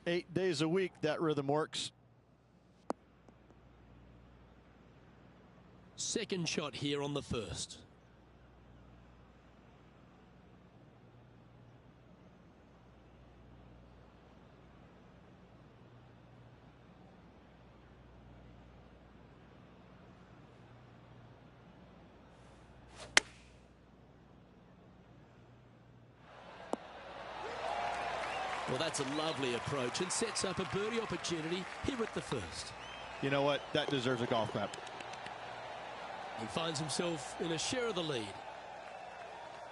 8 days a week, that rhythm works. Second shot here on the first. Well, that's a lovely approach and sets up a birdie opportunity here at the first. You know what? That deserves a golf clap. He finds himself in a share of the lead.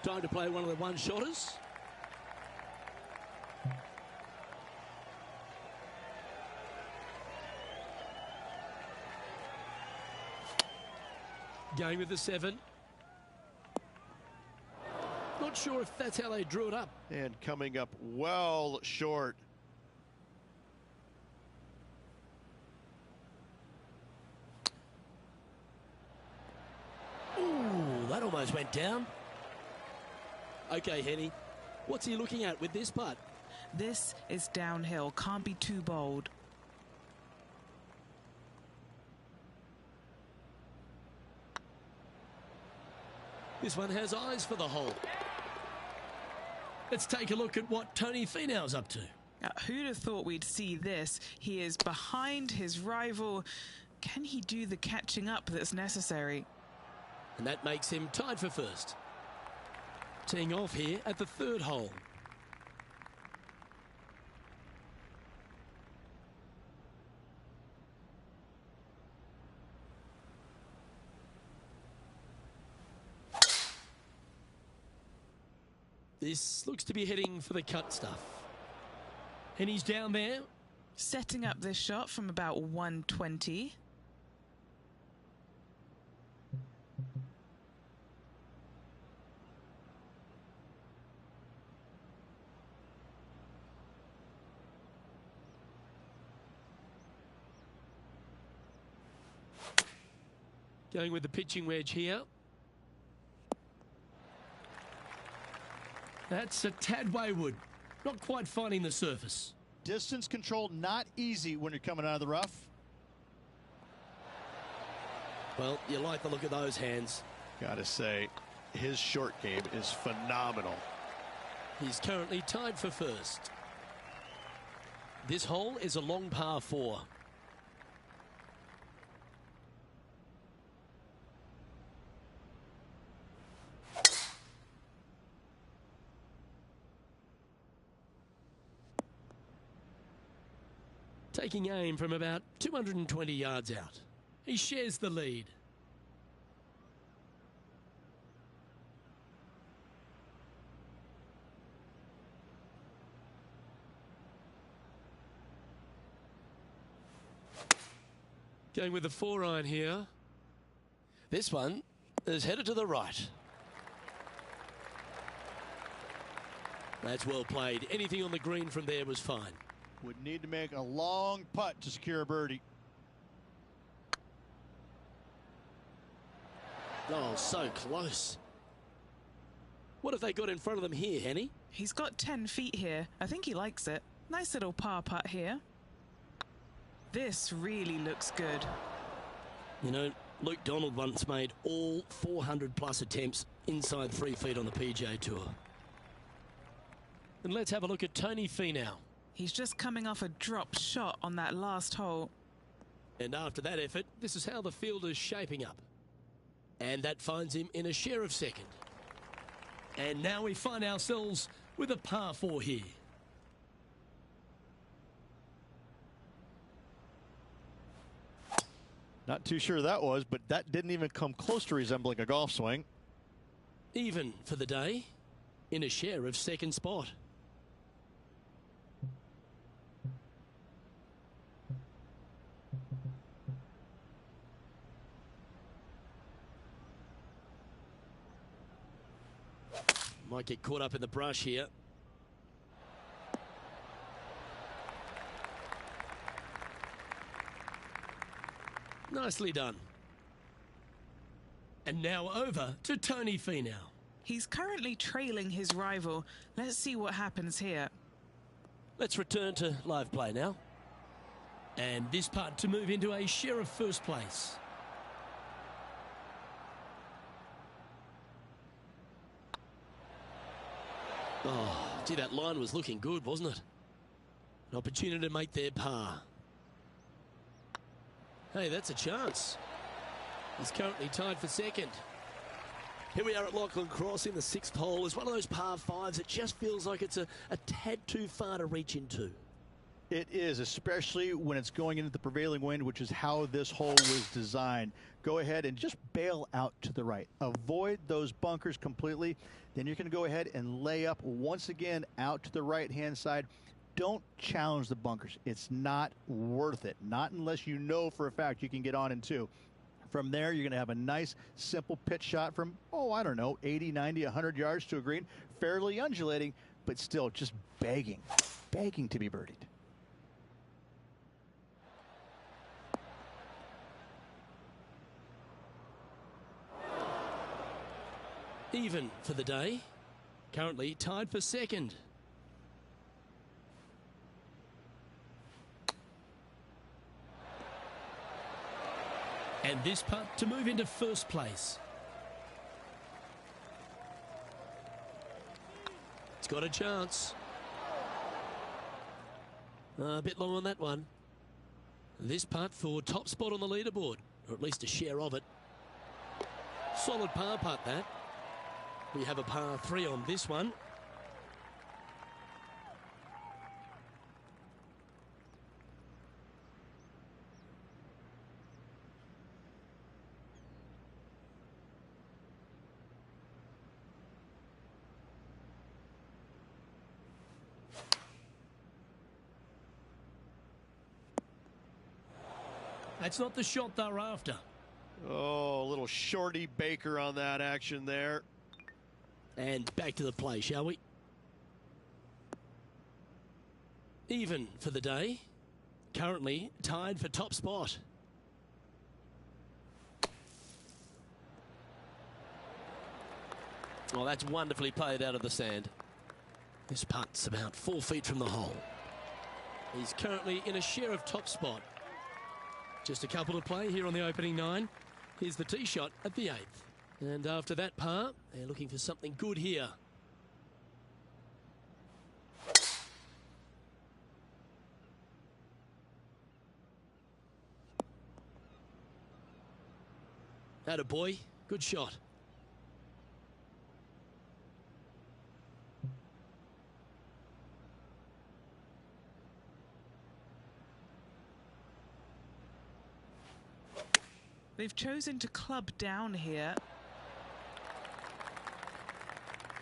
Time to play one of the one-shotters. Going with the 7. Not sure if that's how they drew it up. And coming up well short. Ooh, that almost went down. Okay, Henny, what's he looking at with this putt? This is downhill, can't be too bold. This one has eyes for the hole. Let's take a look at what Tony Finau's up to. Who'd have thought we'd see this? He is behind his rival. Can he do the catching up that's necessary? And that makes him tied for first. Teeing off here at the third hole. This looks to be heading for the cut stuff. And he's down there. Setting up this shot from about 120. Going with the pitching wedge here. That's a tad wayward. Not quite finding the surface. Distance control not easy when you're coming out of the rough. Well, you like the look of those hands. Gotta say, his short game is phenomenal. He's currently tied for first. This hole is a long par 4. Taking aim from about 220 yards out. He shares the lead. Going with the 4-iron here. This one is headed to the right. That's well played. Anything on the green from there was fine. Would need to make a long putt to secure a birdie. Oh, so close. What have they got in front of them here, Henny? He's got 10 feet here. I think he likes it. Nice little par putt here. This really looks good. You know, Luke Donald once made all 400-plus attempts inside 3 feet on the PGA Tour. And let's have a look at Tony Finau. He's just coming off a drop shot on that last hole. And after that effort, this is how the field is shaping up. And that finds him in a share of second. And now we find ourselves with a par 4 here. Not too sure that was, but that didn't even come close to resembling a golf swing. Even for the day, in a share of second spot. Might get caught up in the brush here. Nicely done. And now over to Tony Finau. He's currently trailing his rival. Let's see what happens here. Let's return to live play now. And this putt to move into a share of first place. Oh, gee, that line was looking good, wasn't it? An opportunity to make their par. Hey, that's a chance. He's currently tied for second. Here we are at Lachlan Cross in the 6th hole. It's one of those par 5s that just feels like it's a tad too far to reach into. It is, especially when it's going into the prevailing wind, which is how this hole was designed. Go ahead and just bail out to the right. Avoid those bunkers completely. Then you're going to go ahead and lay up once again out to the right-hand side. Don't challenge the bunkers. It's not worth it. Not unless you know for a fact you can get on in two. From there, you're going to have a nice, simple pitch shot from, oh, I don't know, 80, 90, 100 yards to a green. Fairly undulating, but still just begging to be birdied. Even for the day. Currently tied for second. And this putt to move into first place. It's got a chance. A bit long on that one. This putt for top spot on the leaderboard, or at least a share of it. Solid par putt, that. We have a par 3 on this one. That's not the shot they're after. Oh, a little shorty Baker on that action there. And back to the play, shall we? Even for the day. Currently tied for top spot. Well, that's wonderfully played out of the sand. This putt's about 4 feet from the hole. He's currently in a share of top spot. Just a couple to play here on the opening 9. Here's the tee shot at the 8th. And after that par, they're looking for something good here. Attaboy, good shot. They've chosen to club down here.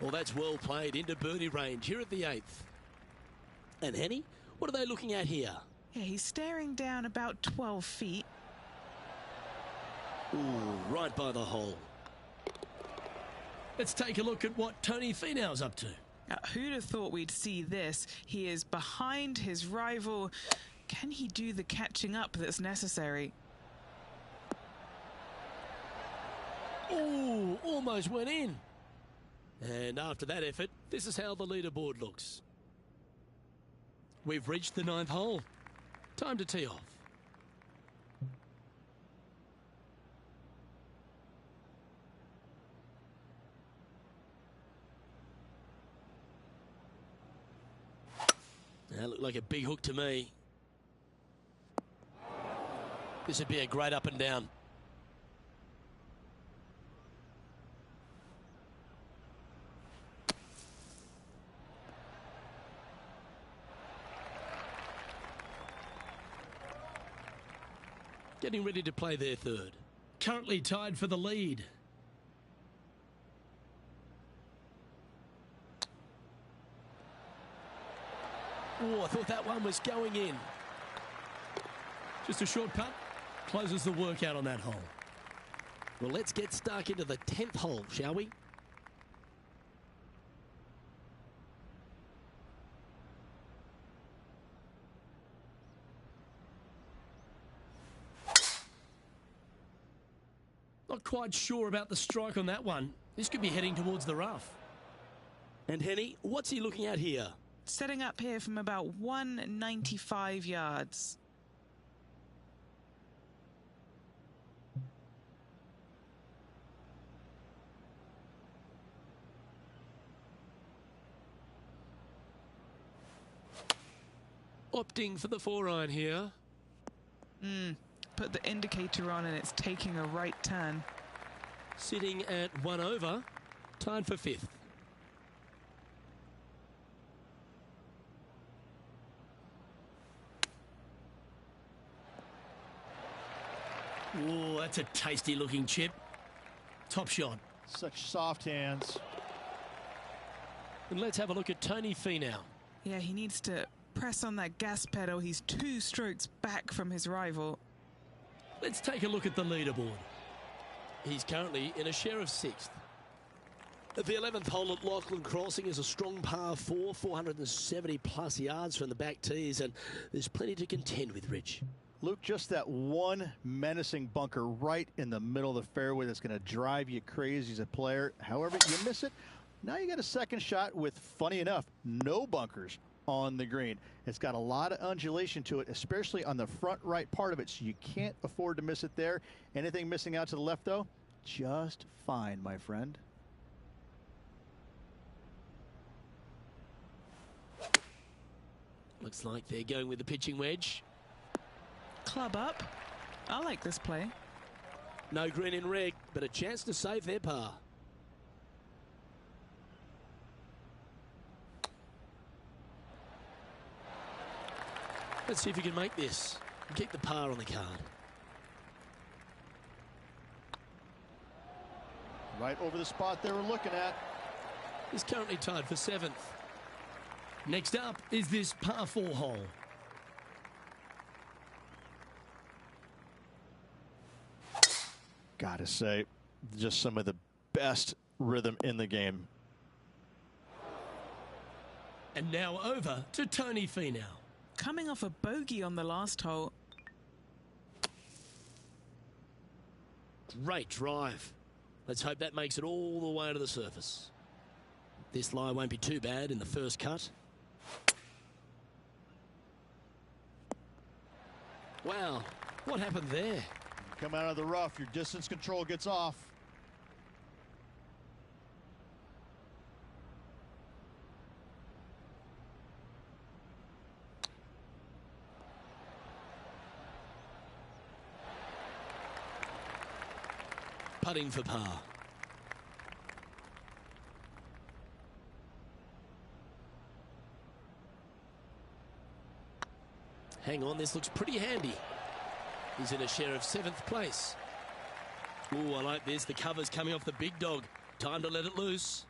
Well, that's well played into birdie range here at the 8th. And Henny, what are they looking at here? Yeah, he's staring down about 12 feet. Ooh, right by the hole. Let's take a look at what Tony Finau's up to. Who'd have thought we'd see this? He is behind his rival. Can he do the catching up that's necessary? Ooh, almost went in. And after that effort, this is how the leaderboard looks. We've reached the 9th hole. Time to tee off. That looked like a big hook to me. This would be a great up and down. Getting ready to play their 3rd. Currently tied for the lead. Oh, I thought that one was going in. Just a short putt. Closes the workout on that hole. Well, let's get stuck into the 10th hole, shall we? Not quite sure about the strike on that one. This could be heading towards the rough. And Henny, what's he looking at here? Setting up here from about 195 yards. Opting for the 4-iron here. Put the indicator on and it's taking a right turn. Sitting at 1 over, tied for 5th. Oh, that's a tasty looking chip. Top shot. Such soft hands. And let's have a look at Tony Finau. Yeah, he needs to press on that gas pedal. He's 2 strokes back from his rival. Let's take a look at the leaderboard. He's currently in a share of 6th. The 11th hole at Lachlan Crossing is a strong par 4, 470 plus yards from the back tees, and there's plenty to contend with, Rich. Luke, just that one menacing bunker right in the middle of the fairway that's going to drive you crazy as a player. However, you miss it. Now you got a second shot with, funny enough, no bunkers on the green. It's got a lot of undulation to it, especially on the front right part of it, so you can't afford to miss it there. Anything missing out to the left, though, just fine, my friend. Looks like they're going with the pitching wedge. Club up. I like this play. No green in red, but a chance to save their par. Let's see if you can make this and keep the par on the card. Right over the spot they were looking at. He's currently tied for 7th. Next up is this par 4 hole. Gotta say, just some of the best rhythm in the game. And now over to Tony Finau. Coming off a bogey on the last hole. Great drive. Let's hope that makes it all the way to the surface. This lie won't be too bad in the first cut. Wow, what happened there? Come out of the rough, your distance control gets off. Putting for par. Hang on, this looks pretty handy. He's in a share of 7th place. Ooh, I like this. The cover's coming off the big dog. Time to let it loose.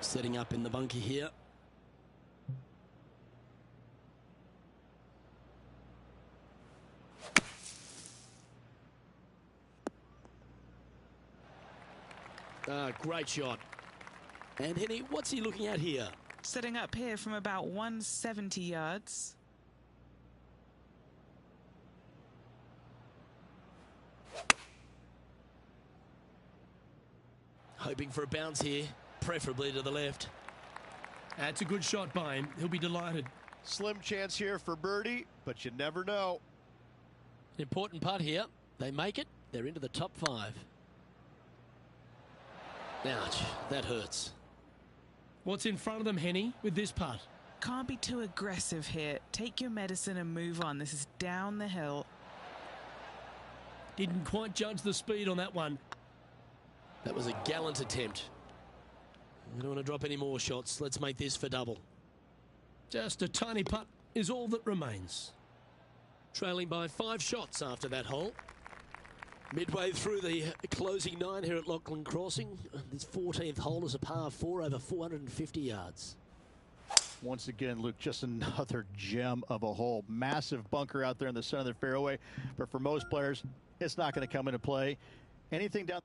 Setting up in the bunker here. Great shot. And Henny, what's he looking at here? Setting up here from about 170 yards. Hoping for a bounce here, preferably to the left. That's a good shot by him. He'll be delighted. Slim chance here for birdie, but you never know. An important putt here. They make it. They're into the top 5. Ouch, that hurts. What's in front of them, Henny, with this putt? Can't be too aggressive here. Take your medicine and move on. This is down the hill. Didn't quite judge the speed on that one. That was a gallant attempt. We don't want to drop any more shots. Let's make this for double. Just a tiny putt is all that remains. Trailing by 5 shots after that hole. Midway through the closing 9 here at Lachlan Crossing. This 14th hole is a par 4 over 450 yards. Once again, Luke, just another gem of a hole. Massive bunker out there in the center of the fairway. But for most players, it's not going to come into play. Anything down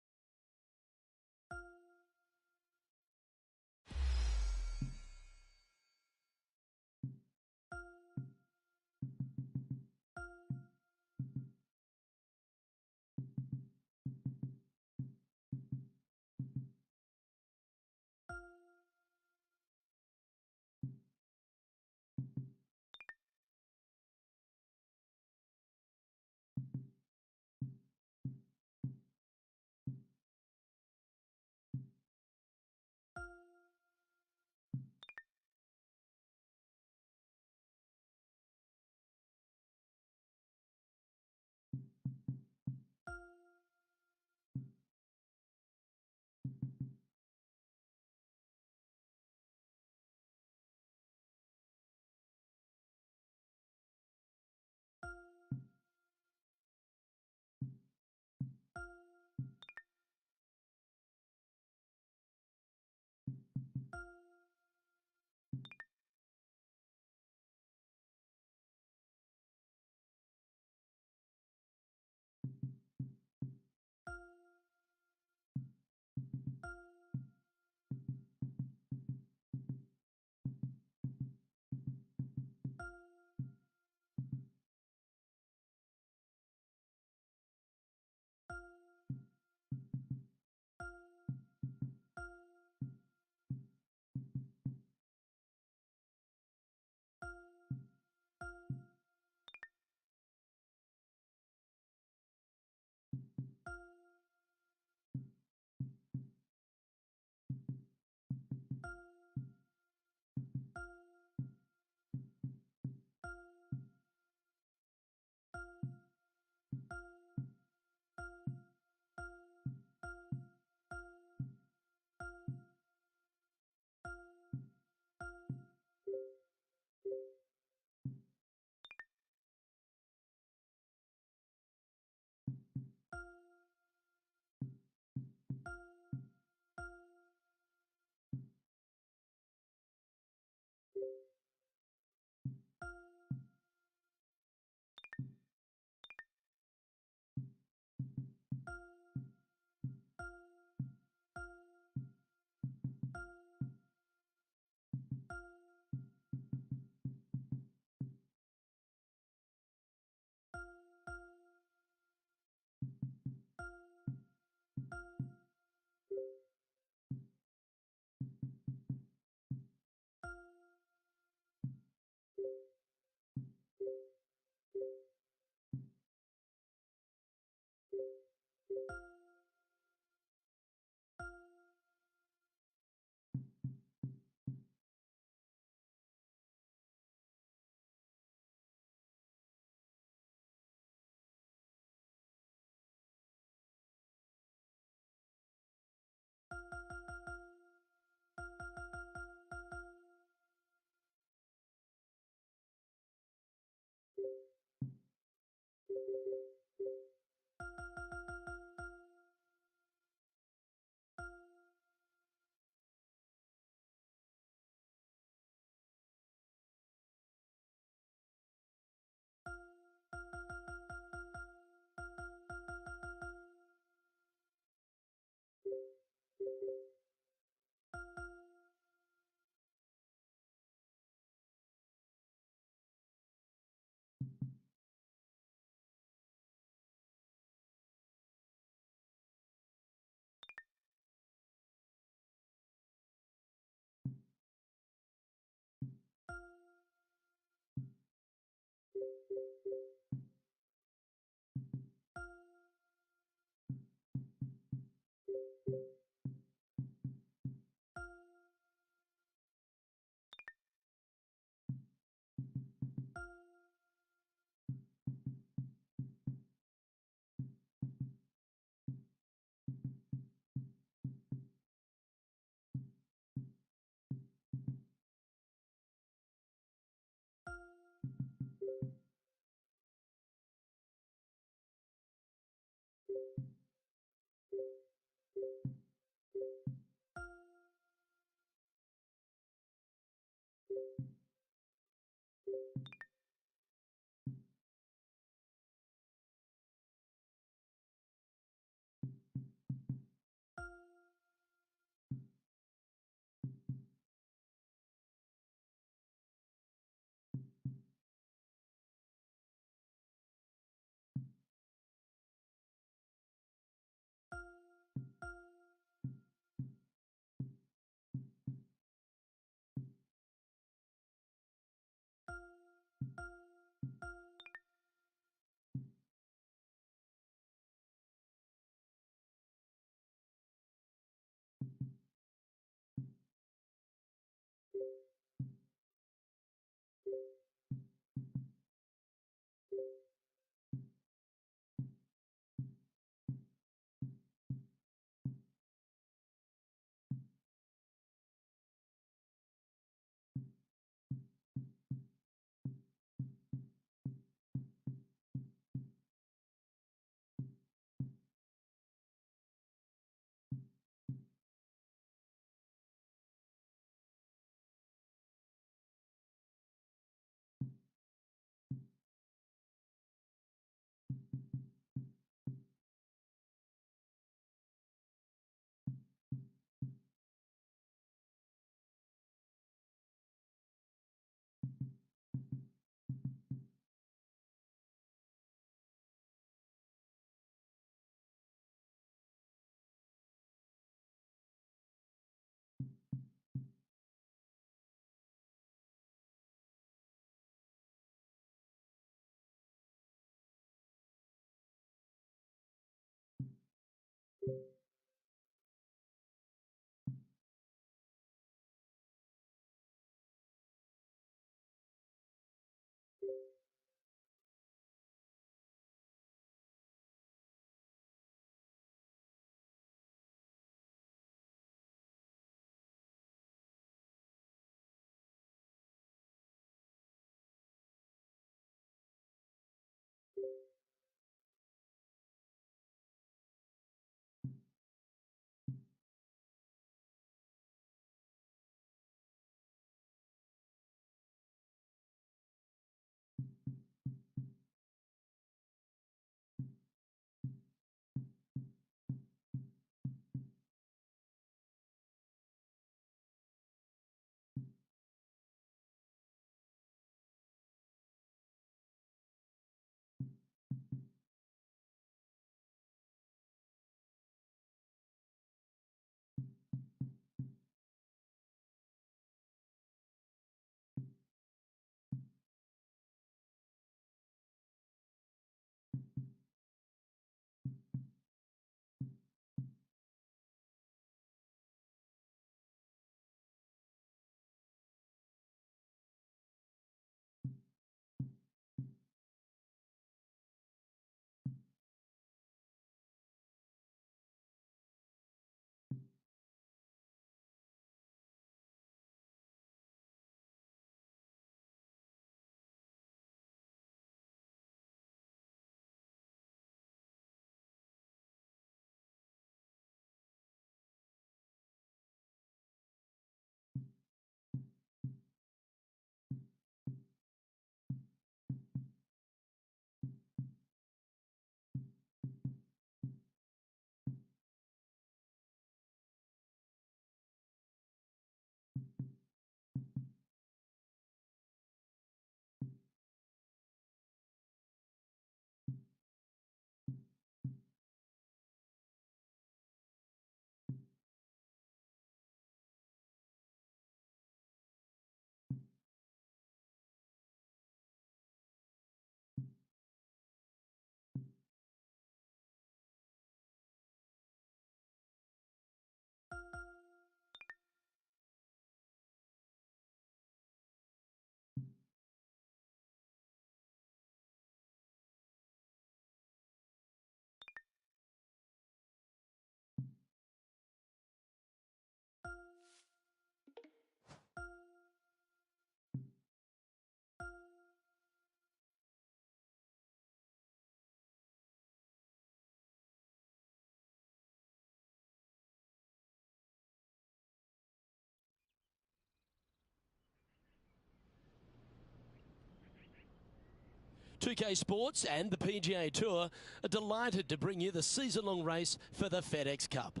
2K Sports and the PGA Tour are delighted to bring you the season-long race for the FedEx Cup.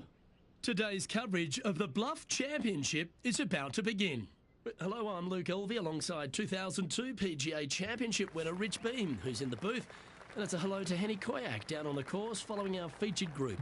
Today's coverage of the Bluff Championship is about to begin. Hello, I'm Luke Elvey alongside 2002 PGA Championship winner Rich Beam, who's in the booth. And it's a hello to Henny Koyak down on the course following our featured group.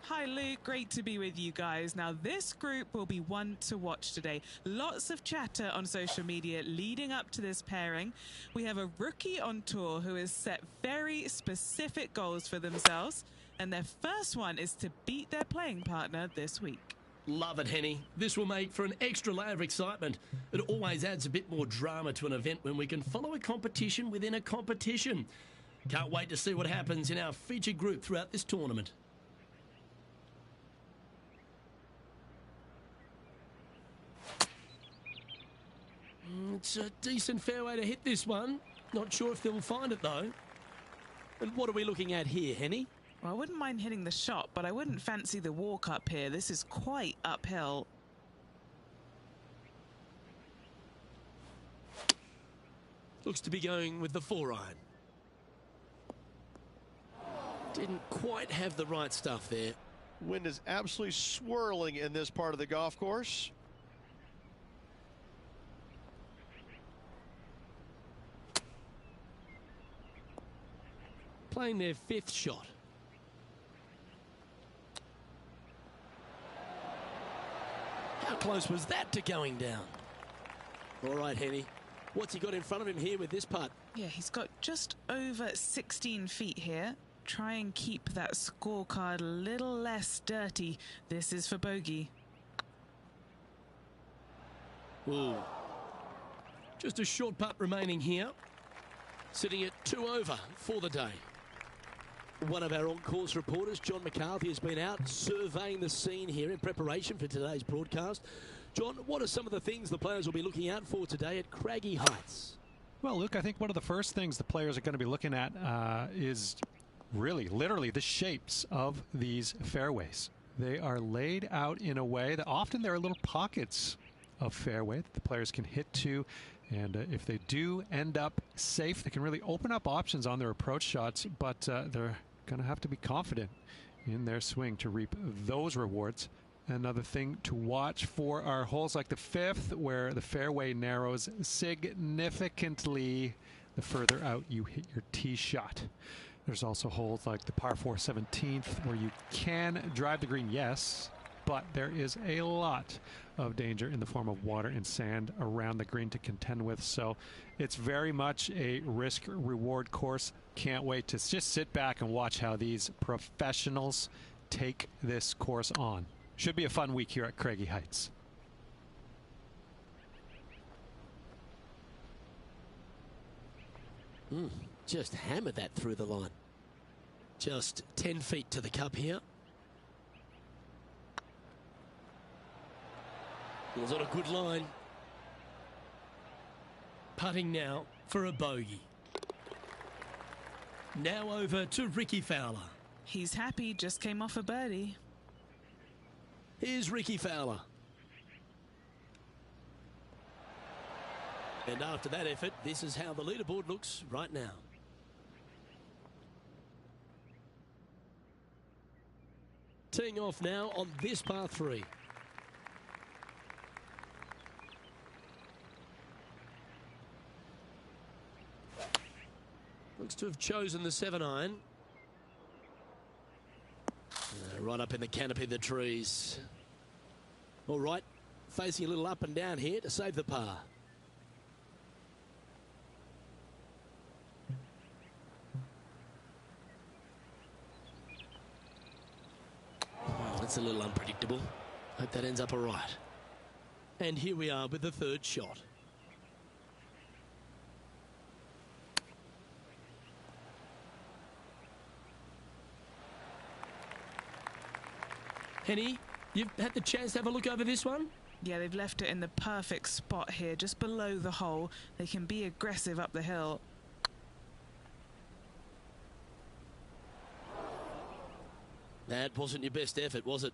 Hi Luke, great to be with you guys. Now this group will be one to watch today. Lots of chatter on social media leading up to this pairing. We have a rookie on tour who has set very specific goals for themselves, and their first one is to beat their playing partner this week. Love it, Henny. This will make for an extra layer of excitement. It always adds a bit more drama to an event when we can follow a competition within a competition. Can't wait to see what happens in our featured group throughout this tournament. It's a decent fairway to hit this one. Not sure if they'll find it though. And what are we looking at here, Henny? Well, I wouldn't mind hitting the shot, but I wouldn't fancy the walk up here. This is quite uphill. Looks to be going with the 4-iron. Didn't quite have the right stuff there. Wind is absolutely swirling in this part of the golf course. Playing their 5th shot. How close was that to going down? All right, Henny. What's he got in front of him here with this putt? Yeah, he's got just over 16 feet here. Try and keep that scorecard a little less dirty. This is for bogey. Ooh. Just a short putt remaining here. Sitting at 2 over for the day. One of our on-course reporters, John McCarthy, has been out surveying the scene here in preparation for today's broadcast. John, what are some of the things the players will be looking out for today at Craggy Heights? Well, Luke, I think one of the first things the players are going to be looking at is really, literally, the shapes of these fairways. They are laid out in a way that often there are little pockets of fairway that the players can hit to. And if they do end up safe, they can really open up options on their approach shots, but they're going to have to be confident in their swing to reap those rewards. Another thing to watch for are holes like the 5th, where the fairway narrows significantly the further out you hit your tee shot. There's also holes like the par 4 17th, where you can drive the green, yes, but there is a lot of danger in the form of water and sand around the green to contend with. So it's very much a risk-reward course. Can't wait to just sit back and watch how these professionals take this course on. Should be a fun week here at Craggy Heights. Just hammered that through the line. Just 10 feet to the cup here. It was on a good line. Putting now for a bogey. Now over to Ricky Fowler. He's happy, just came off a birdie. Here's Ricky Fowler. And after that effort, this is how the leaderboard looks right now. Teeing off now on this par 3. Looks to have chosen the 7-iron. Right up in the canopy of the trees. All right, facing a little up and down here to save the par. That's a little unpredictable. Hope that ends up all right. And here we are with the 3rd shot. Henny, you've had the chance to have a look over this one? Yeah, they've left it in the perfect spot here, just below the hole. They can be aggressive up the hill. That wasn't your best effort, was it?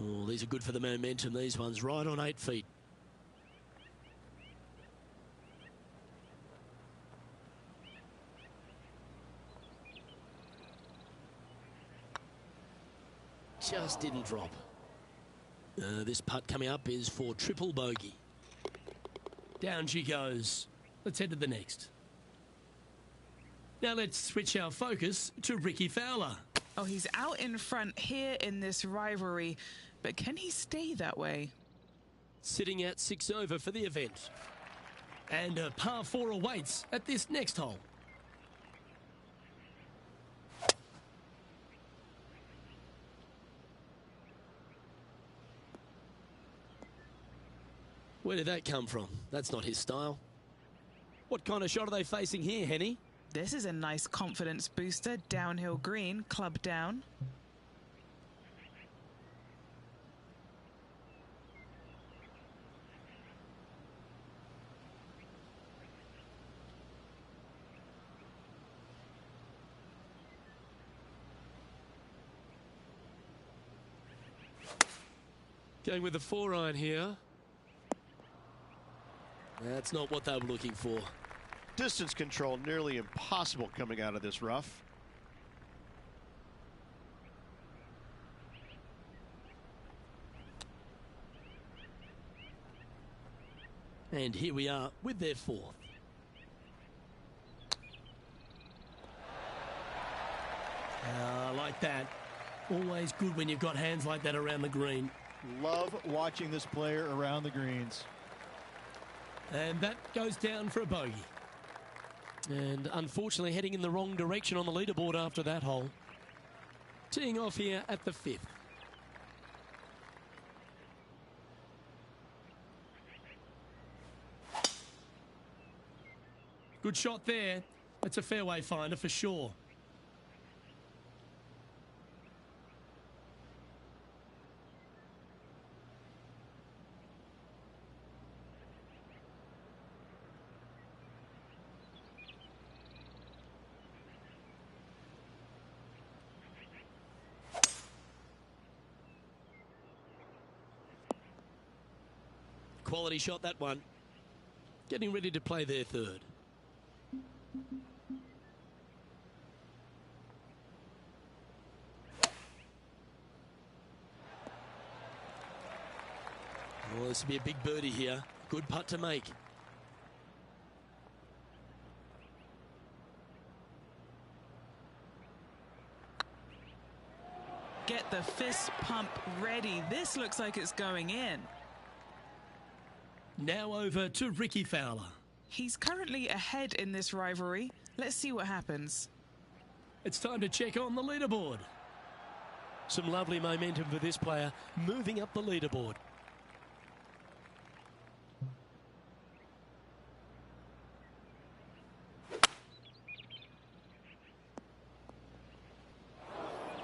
Oh, these are good for the momentum, these ones. Right on 8 feet. just didn't drop. This putt coming up is for triple bogey. Down she goes. Let's head to the next. Now let's switch our focus to Ricky Fowler. Oh, he's out in front here in this rivalry, but can he stay that way? Sitting at 6 over for the event. And a par 4 awaits at this next hole. Where did that come from? That's not his style. What kind of shot are they facing here, Henny? This is a nice confidence booster. Downhill green, club down. Going with the 4-iron here. That's not what they were looking for. Distance control nearly impossible coming out of this rough. And here we are with their 4th. Like that. Always good when you've got hands like that around the green. Love watching this player around the greens. And that goes down for a bogey. And unfortunately heading in the wrong direction on the leaderboard after that hole. Teeing off here at the 5th. Good shot there. That's a fairway finder for sure. Quality shot, that one. Getting ready to play their 3rd. Well, this will be a big birdie here. Good putt to make. Get the fist pump ready. This looks like it's going in. Now over to Ricky Fowler. He's currently ahead in this rivalry. Let's see what happens. It's time to check on the leaderboard. Some lovely momentum for this player, moving up the leaderboard.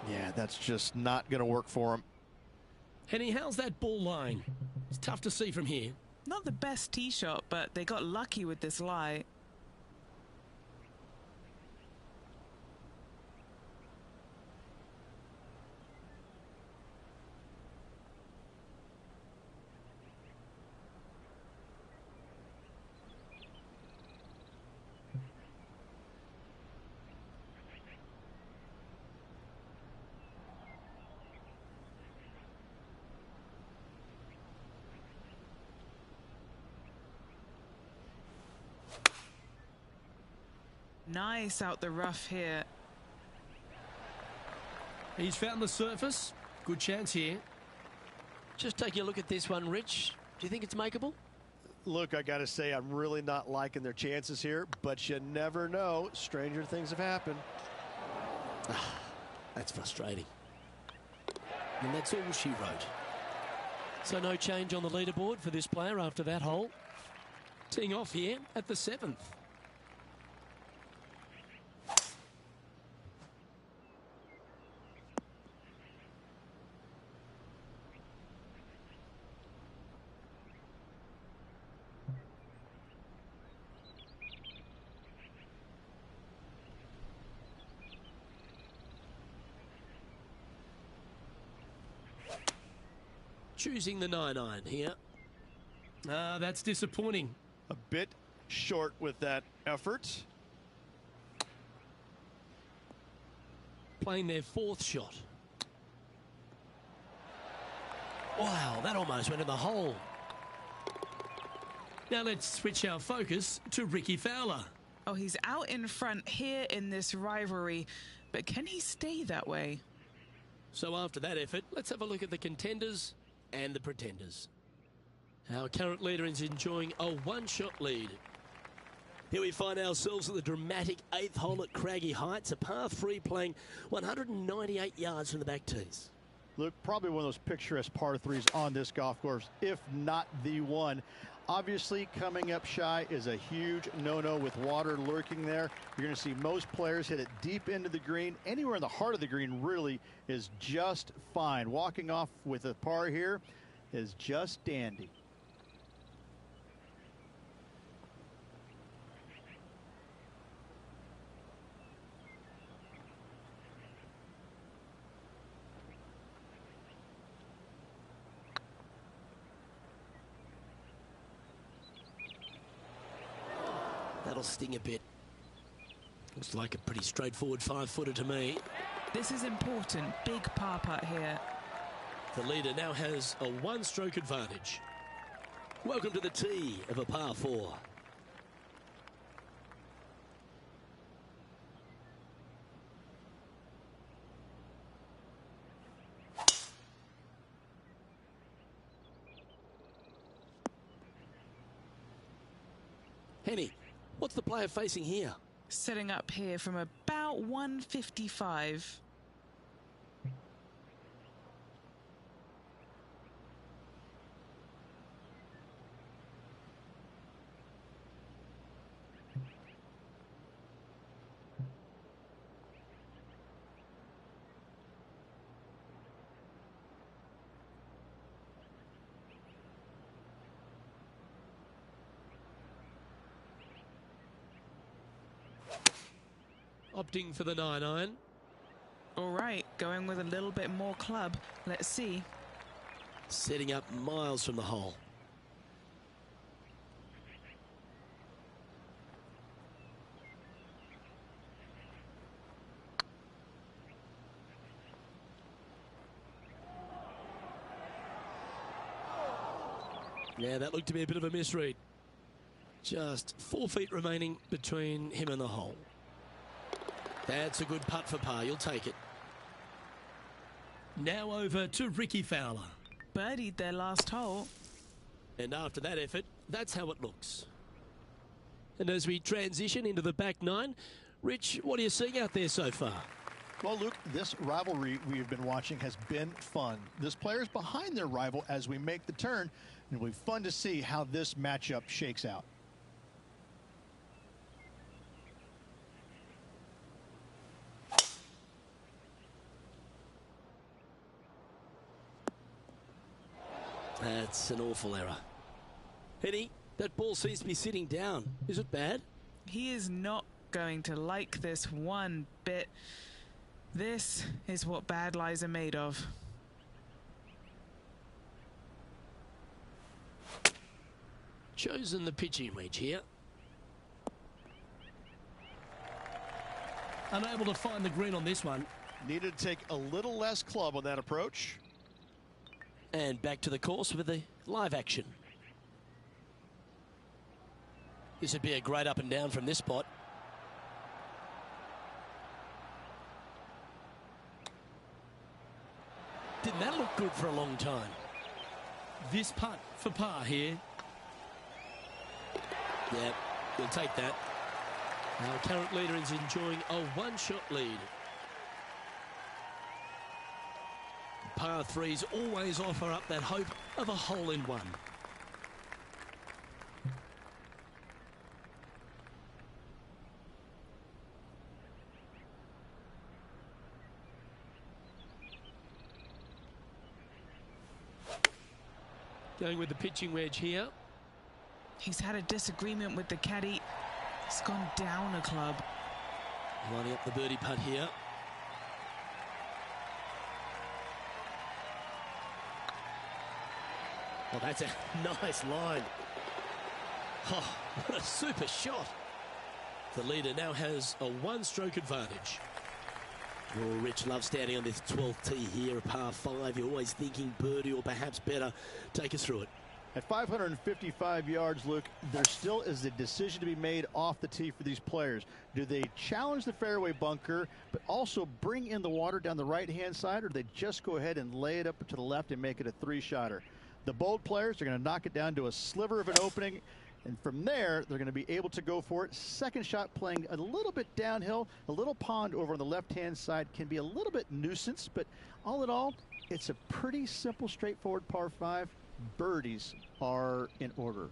Yeah, that's just not going to work for him. Henny, how's that ball lying? It's tough to see from here. Not the best tee shot, but they got lucky with this lie. Nice out the rough here. He's found the surface. Good chance here. Just taking a look at this one, Rich. Do you think it's makeable? Look, I got to say, I'm really not liking their chances here, but you never know. Stranger things have happened. That's frustrating. And that's all she wrote. So no change on the leaderboard for this player after that hole. Teeing off here at the 7th. Choosing the 9-iron here. That's disappointing. A bit short with that effort. Playing their 4th shot. Wow, that almost went in the hole. Now let's switch our focus to Ricky Fowler. Oh, he's out in front here in this rivalry, but can he stay that way? So after that effort, let's have a look at the contenders and the pretenders. Our current leader is enjoying a one-shot lead. Here we find ourselves at the dramatic 8th hole at Craggy Heights, a par 3 playing 198 yards from the back tees. Look, probably one of those picturesque par 3s on this golf course, if not the one. Obviously, coming up shy is a huge no-no with water lurking there. You're going to see most players hit it deep into the green. Anywhere in the heart of the green really is just fine. Walking off with a par here is just dandy. That'll sting a bit. Looks like a pretty straightforward 5-footer to me. This is important. Big par putt here. The leader now has a one-stroke advantage. Welcome to the tee of a par 4. Henny, what's the player facing here? Setting up here from about 155. Opting for the 9-iron. All right, going with a little bit more club. Let's see. Setting up miles from the hole. Yeah, that looked to be a bit of a misread. Just 4 feet remaining between him and the hole. That's a good putt for par. You'll take it. Now over to Ricky Fowler. Birdied their last hole. And after that effort, that's how it looks. And as we transition into the back 9, Rich, what are you seeing out there so far? Well, Luke, this rivalry we've been watching has been fun. This player's behind their rival as we make the turn, and it'll be fun to see how this matchup shakes out. That's an awful error. Henny, that ball seems to be sitting down. Is it bad? He is not going to like this one bit. This is what bad lies are made of. Chosen the pitching wedge here. Unable to find the green on this one. Needed to take a little less club on that approach. And back to the course with the live action. This would be a great up and down from this spot. Didn't that look good for a long time? This putt for par here. Yep, you'll take that. Our current leader is enjoying a one-shot lead. Par 3s always offer up that hope of a hole-in-one. Going with the pitching wedge here. He's had a disagreement with the caddy. He's gone down a club. Lining up the birdie putt here. Well, that's a nice line. Oh, what a super shot. The leader now has a one-stroke advantage. Oh, Rich loves standing on this 12th tee here, a par 5. You're always thinking birdie or perhaps better. Take us through it. At 555 yards, Luke, there still is a decision to be made off the tee for these players. Do they challenge the fairway bunker, but also bring in the water down the right-hand side, or do they just go ahead and lay it up to the left and make it a three-shotter? The bold players are going to knock it down to a sliver of an opening, and from there, they're going to be able to go for it. Second shot playing a little bit downhill. A little pond over on the left-hand side can be a little bit nuisance, but all in all, it's a pretty simple, straightforward par 5. Birdies are in order.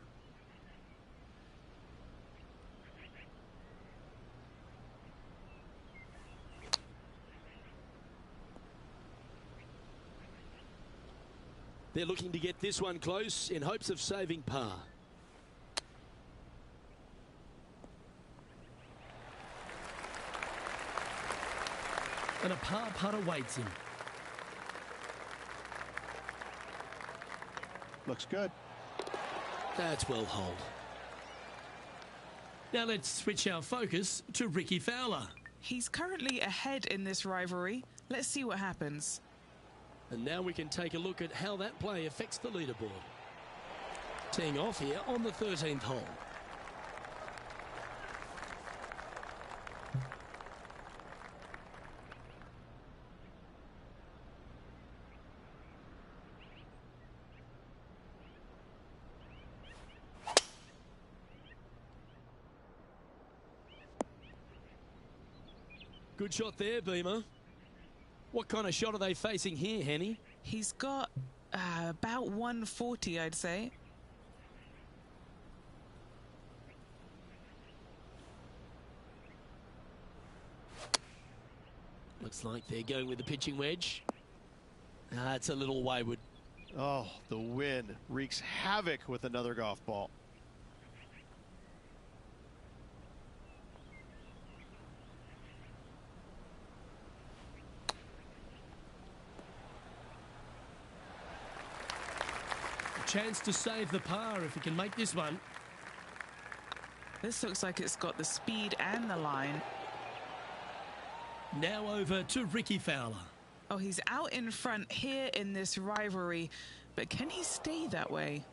They're looking to get this one close in hopes of saving par. And a par putt awaits him. Looks good. That's well holed. Now let's switch our focus to Ricky Fowler. He's currently ahead in this rivalry. Let's see what happens. And now we can take a look at how that play affects the leaderboard. Teeing off here on the 13th hole. Good shot there, Beamer. What kind of shot are they facing here, Henny? He's got about 140, I'd say. Looks like they're going with the pitching wedge. It's a little wayward. Oh, the wind wreaks havoc with another golf ball. Chance to save the par if he can make this one. This looks like it's got the speed and the line. Now over to Ricky Fowler. Oh, he's out in front here in this rivalry, but can he stay that way?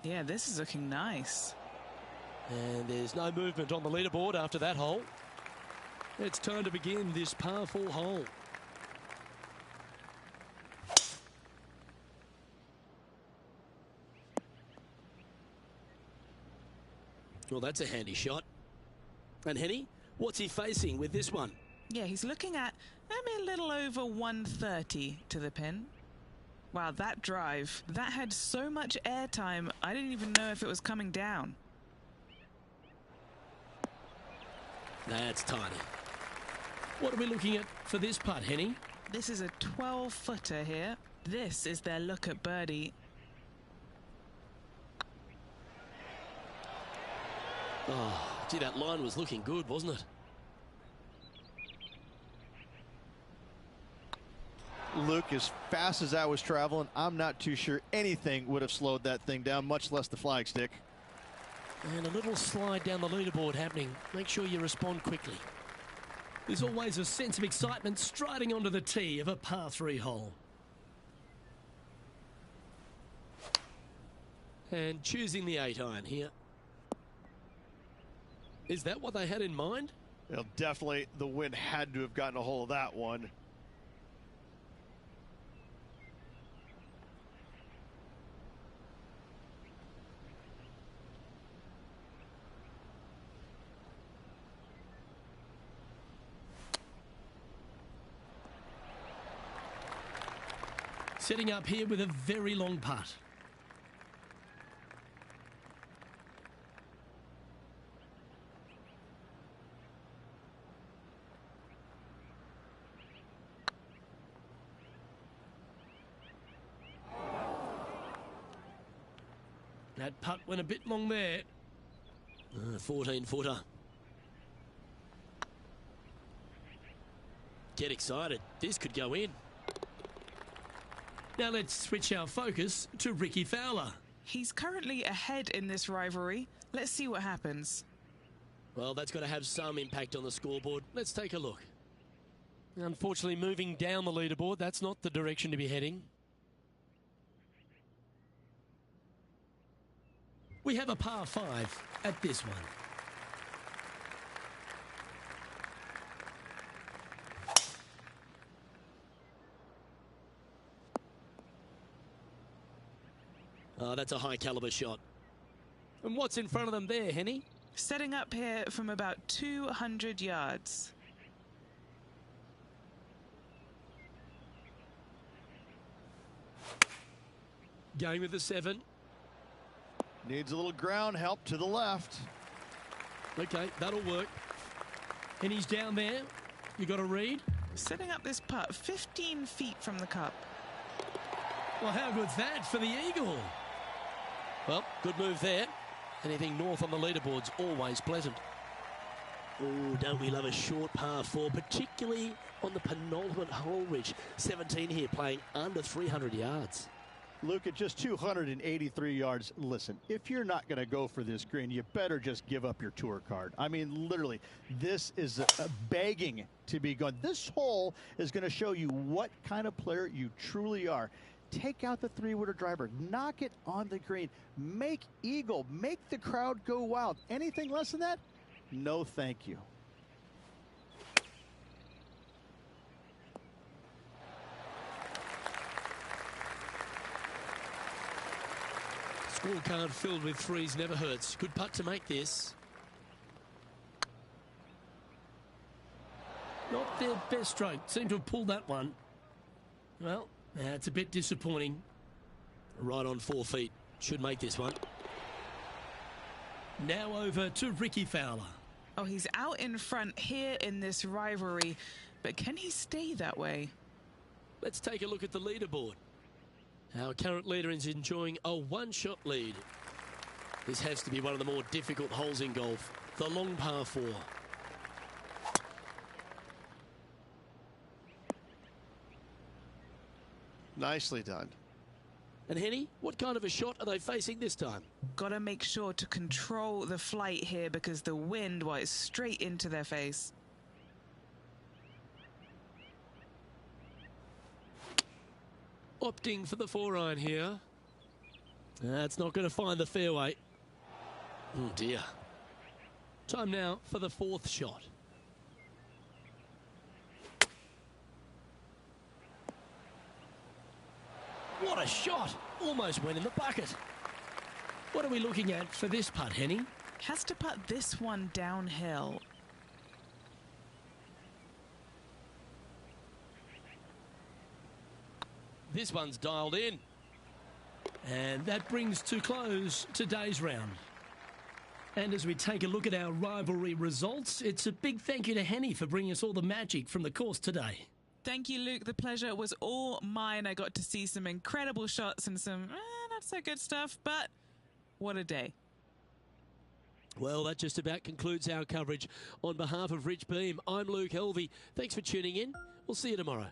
Yeah, this is looking nice. And there's no movement on the leaderboard after that hole. It's time to begin this par 4 hole. Well, that's a handy shot. And Henny, what's he facing with this one? Yeah, he's looking at maybe a little over 130 to the pin. Wow, that drive, that had so much airtime, I didn't even know if it was coming down. That's tiny. What are we looking at for this putt, Henny? This is a 12-footer here. This is their look at birdie. Oh, gee, that line was looking good, wasn't it? Luke, as fast as I was traveling, I'm not too sure anything would have slowed that thing down, much less the flag stick. And a little slide down the leaderboard happening. Make sure you respond quickly. There's always a sense of excitement striding onto the tee of a par 3 hole. And choosing the 8-iron here. Is that what they had in mind? Well, definitely the wind had to have gotten a hold of that one. Setting up here with a very long putt. That putt went a bit long there. 14-footer. Get excited. This could go in. Now let's switch our focus to Ricky Fowler. He's currently ahead in this rivalry. Let's see what happens. Well, that's got to have some impact on the scoreboard. Let's take a look. Unfortunately, moving down the leaderboard, that's not the direction to be heading. We have a par 5 at this one. Oh, that's a high caliber shot. And what's in front of them there, Henny? Setting up here from about 200 yards. Going with the 7. Needs a little ground help to the left. Okay, that'll work. And he's down there. You got to read. Setting up this putt 15 feet from the cup. Well, how good's that for the eagle? Well, good move there. Anything north on the leaderboard's always pleasant. Oh, don't we love a short par 4, particularly on the penultimate hole, Rich. 17 here, playing under 300 yards. Luke, at just 283 yards, listen, if you're not going to go for this green, you better just give up your tour card. I mean, literally, this is begging to be gone. This hole is going to show you what kind of player you truly are. Take out the 3-wooder driver, knock it on the green, make eagle, make the crowd go wild. Anything less than that? No, thank you. Scorecard filled with 3s never hurts. Good putt to make this. Not their best stroke. Seem to have pulled that one. Well, it's a bit disappointing. Right on 4 feet. Should make this one. Now over to Ricky Fowler. Oh, he's out in front here in this rivalry, but can he stay that way? Let's take a look at the leaderboard. Our current leader is enjoying a 1-shot lead. This has to be one of the more difficult holes in golf. The long par 4. Nicely done. And Henny, what kind of a shot are they facing this time? Got to make sure to control the flight here because the wind is straight into their face. Opting for the 4-iron here. That's not going to find the fairway. Oh dear. Time now for the 4th shot. What a shot! Almost went in the bucket. What are we looking at for this putt, Henny? Has to putt this one downhill. This one's dialed in. And that brings to close today's round. And as we take a look at our rivalry results, it's a big thank you to Henny for bringing us all the magic from the course today. Thank you, Luke. The pleasure was all mine. I got to see some incredible shots and some not so good stuff, but what a day. Well, that just about concludes our coverage. On behalf of Rich Beam, I'm Luke Helvey. Thanks for tuning in. We'll see you tomorrow.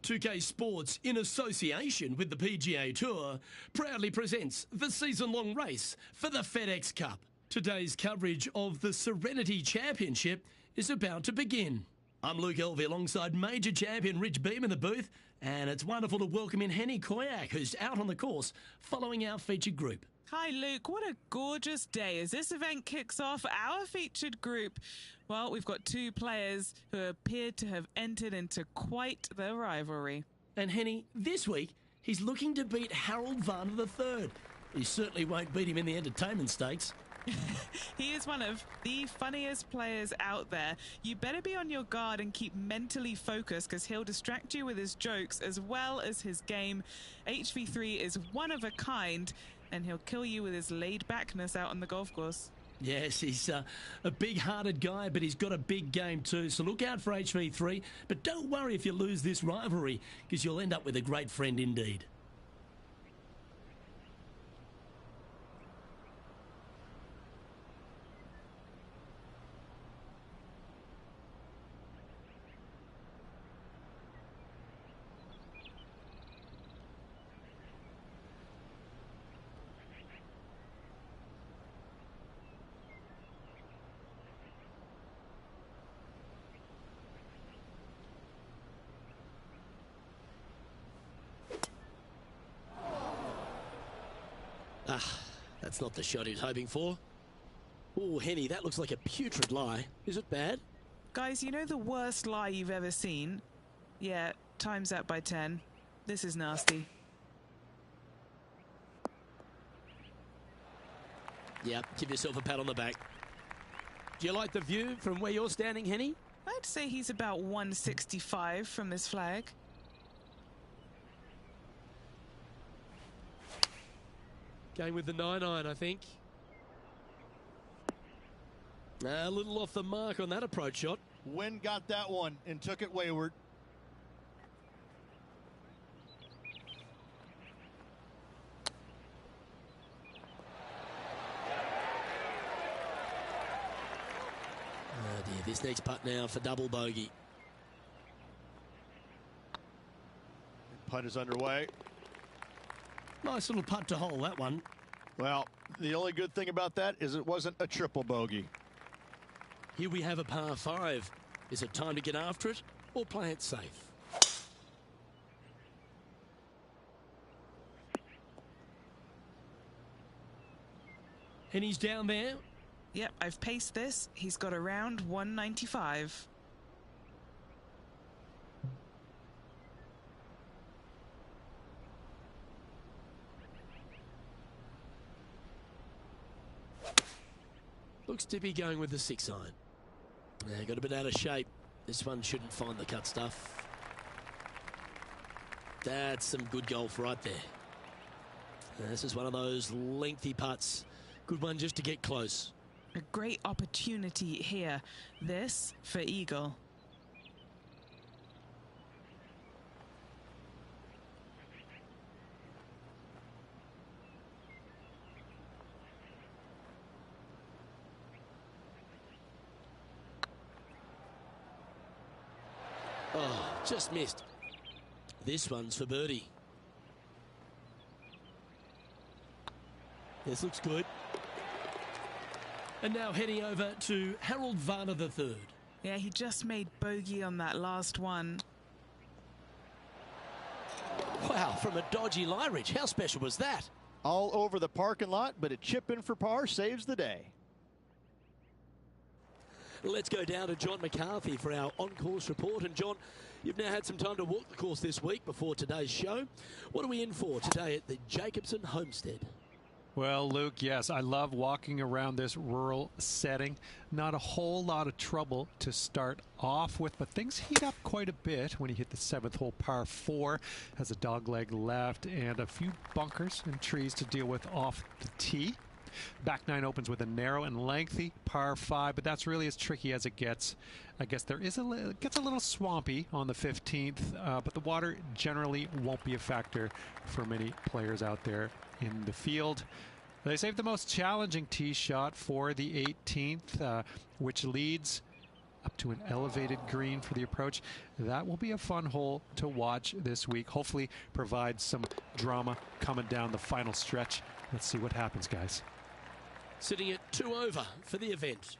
.2K Sports, in association with the PGA Tour, proudly presents the season-long race for the FedEx Cup. Today's coverage of the Serenity Championship is about to begin. I'm Luke Elvey alongside Major Champion Rich Beam in the booth, and it's wonderful to welcome in Henny Koyak, who's out on the course following our featured group. Hi, Luke. What a gorgeous day as this event kicks off our featured group. Well, we've got two players who appear to have entered into quite the rivalry. And Henny, this week, he's looking to beat Harold Varner III. He certainly won't beat him in the entertainment stakes. He is one of the funniest players out there. You better be on your guard and keep mentally focused because he'll distract you with his jokes as well as his game. HV3 is one of a kind and he'll kill you with his laid-backness out on the golf course. Yes, he's a big-hearted guy, but he's got a big game too. So look out for HV3, but don't worry if you lose this rivalry because you'll end up with a great friend indeed. That's not the shot he was hoping for. Oh, Henny, that looks like a putrid lie. Is it bad? Guys, you know the worst lie you've ever seen? Yeah, times that by 10. This is nasty. Yep, give yourself a pat on the back. Do you like the view from where you're standing, Henny? I'd say he's about 165 from this flag. Going with the 9-iron, I think. A little off the mark on that approach shot. Wynn got that one and took it wayward. Oh dear, this next putt now for double bogey. Putt is underway. Nice little putt to hole, that one. Well, the only good thing about that is it wasn't a triple bogey. Here we have a par 5. Is it time to get after it or play it safe? And he's down there. Yep, I've paced this. He's got around 195. Looks to be going with the 6-iron. Yeah, got a bit out of shape. This one shouldn't find the cut stuff. That's some good golf right there. This is one of those lengthy putts. Good one just to get close. A great opportunity here. This for eagle. Oh, just missed. This one's for birdie. This looks good. And now heading over to Harold Varner III. Yeah, he just made bogey on that last one. Wow, from a dodgy lie ridge. How special was that? All over the parking lot, but a chip in for par saves the day. Let's go down to John McCarthy for our on-course report. And John, you've now had some time to walk the course this week before today's show. What are we in for today at the Jacobson Homestead? Well, Luke, yes, I love walking around this rural setting. Not a whole lot of trouble to start off with, but things heat up quite a bit when you hit the 7th hole, par 4. Has a dogleg left and a few bunkers and trees to deal with off the tee. Back 9 opens with a narrow and lengthy par 5, but that's really as tricky as it gets. I guess there is it gets a little swampy on the 15th, but the water generally won't be a factor for many players out there in the field. They saved the most challenging tee shot for the 18th, which leads up to an elevated green for the approach. That will be a fun hole to watch this week. Hopefully provide some drama coming down the final stretch. Let's see what happens, guys. Sitting at 2 over for the event.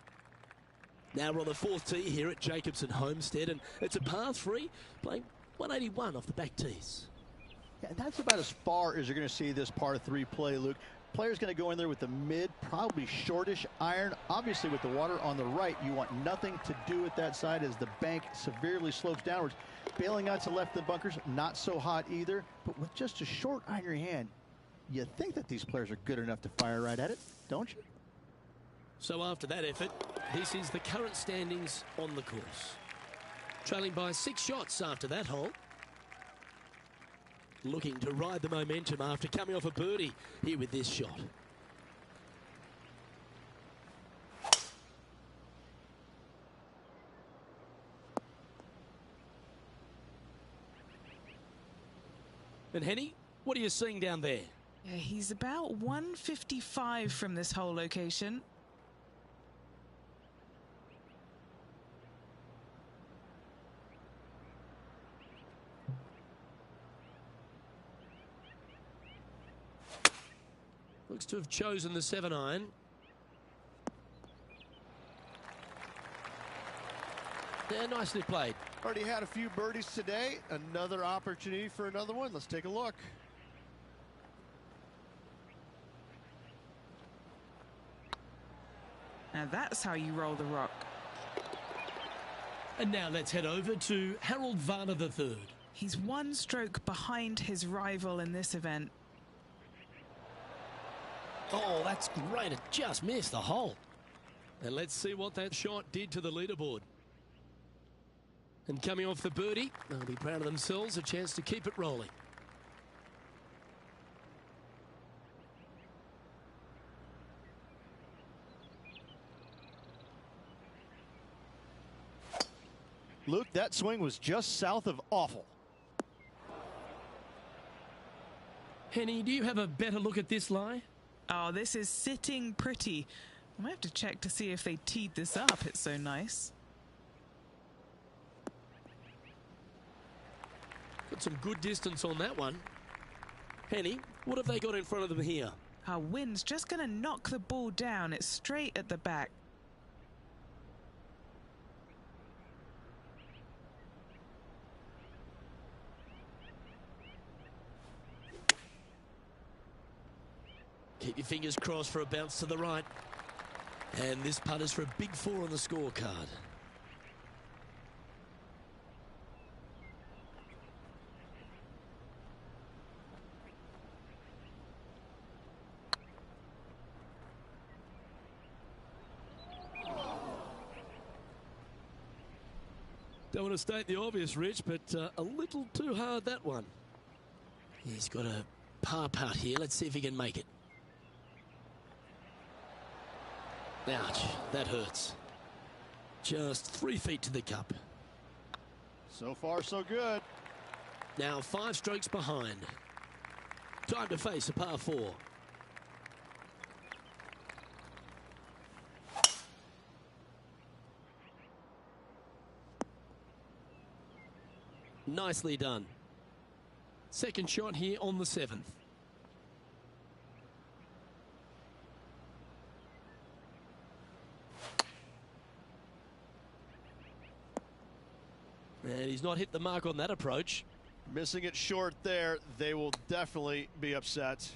Now we're on the 4th tee here at Jacobson Homestead, and it's a par 3, playing 181 off the back tees. Yeah, and that's about as far as you're going to see this par 3 play, Luke. Player's going to go in there with the mid, probably shortish iron. Obviously, with the water on the right, you want nothing to do with that side as the bank severely slopes downwards. Bailing out to left of the bunkers, not so hot either. But with just a short iron in your hand, you think that these players are good enough to fire right at it, don't you? So after that effort, this is the current standings on the course. Trailing by 6 shots after that hole. Looking to ride the momentum after coming off a birdie here with this shot. And Henny, what are you seeing down there? Yeah, he's about 155 from this hole location. Looks to have chosen the 7-iron. Yeah, nicely played. Already had a few birdies today. Another opportunity for another one. Let's take a look. Now that's how you roll the rock. And now let's head over to Harold Varner III. He's 1 stroke behind his rival in this event. Oh, that's great. It just missed the hole. And let's see what that shot did to the leaderboard. And coming off the birdie, they'll be proud of themselves, a chance to keep it rolling. Luke, that swing was just south of awful. Henny, do you have a better look at this lie? Oh, this is sitting pretty. I might have to check to see if they teed this up. It's so nice. Got some good distance on that one. Henny, what have they got in front of them here? Our wind's just going to knock the ball down. It's straight at the back. Keep your fingers crossed for a bounce to the right. And this putt is for a big 4 on the scorecard. Don't want to state the obvious, Rich, but a little too hard, that one. He's got a par putt here. Let's see if he can make it. Ouch, that hurts. Just 3 feet to the cup. So far, so good. Now 5 strokes behind. Time to face a par 4. Nicely done. Second shot here on the 7th. And he's not hit the mark on that approach. Missing it short there. They will definitely be upset.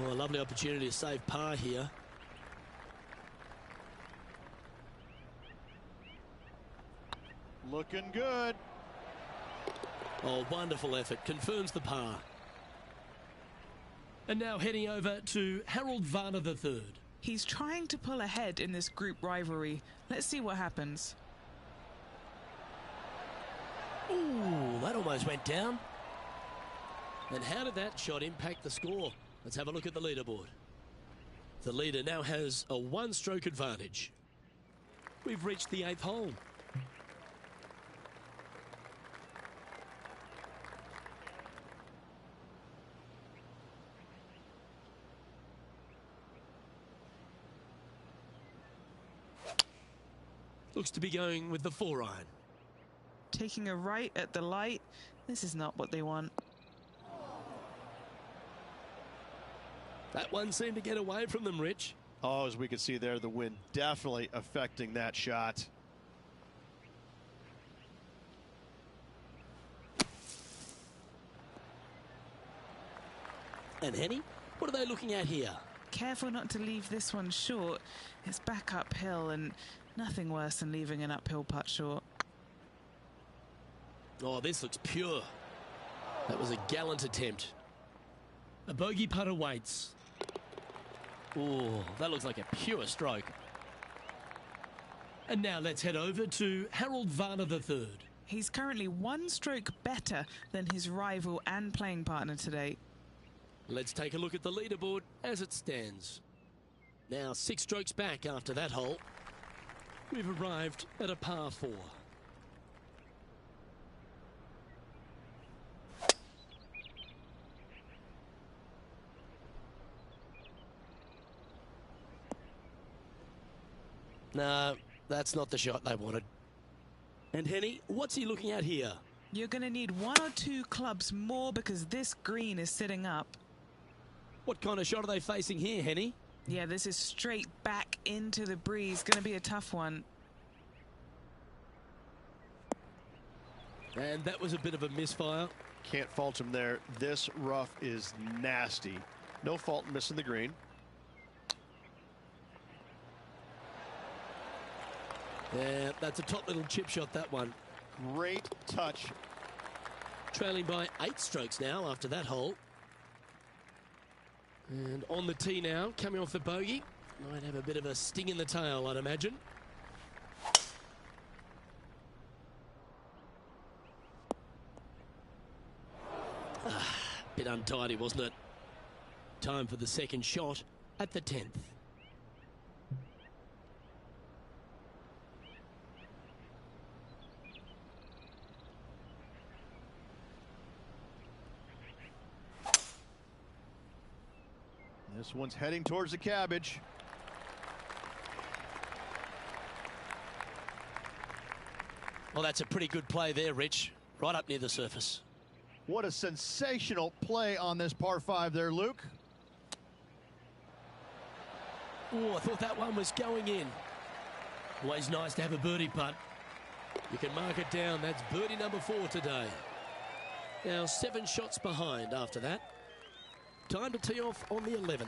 Oh, a lovely opportunity to save par here. Looking good. Oh, wonderful effort. Confirms the par. And now heading over to Harold Varner III. He's trying to pull ahead in this group rivalry. Let's see what happens. Ooh, that almost went down. And how did that shot impact the score? Let's have a look at the leaderboard. The leader now has a one-stroke advantage. We've reached the 8th hole. Looks to be going with the 4-iron. Taking a right at the light. This is not what they want. That one seemed to get away from them, Rich. Oh, as we can see there, the wind definitely affecting that shot. And Henny, what are they looking at here? Careful not to leave this one short. It's back uphill and nothing worse than leaving an uphill putt short. Oh, this looks pure. That was a gallant attempt. A bogey putt awaits. Oh, that looks like a pure stroke. And now let's head over to Harold Varner III. He's currently one stroke better than his rival and playing partner today. Let's take a look at the leaderboard as it stands. Now 6 strokes back after that hole. We've arrived at a par 4. No, that's not the shot they wanted. And Henny, what's he looking at here? You're going to need 1 or 2 clubs more because this green is sitting up. What kind of shot are they facing here, Henny? Yeah, this is straight back into the breeze. Going to be a tough one. And that was a bit of a misfire. Can't fault him there. This rough is nasty. No fault in missing the green. Yeah, that's a top little chip shot, that one. Great touch. Trailing by 8 strokes now after that hole. And on the tee now, coming off the bogey. Might have a bit of a sting in the tail, I'd imagine. Bit untidy, wasn't it? Time for the second shot at the 10th. This one's heading towards the cabbage. Well, that's a pretty good play there, Rich. Right up near the surface. What a sensational play on this par 5 there, Luke. Oh, I thought that one was going in. Always nice to have a birdie putt. You can mark it down. That's birdie number 4 today. Now 7 shots behind after that. Time to tee off on the 11th.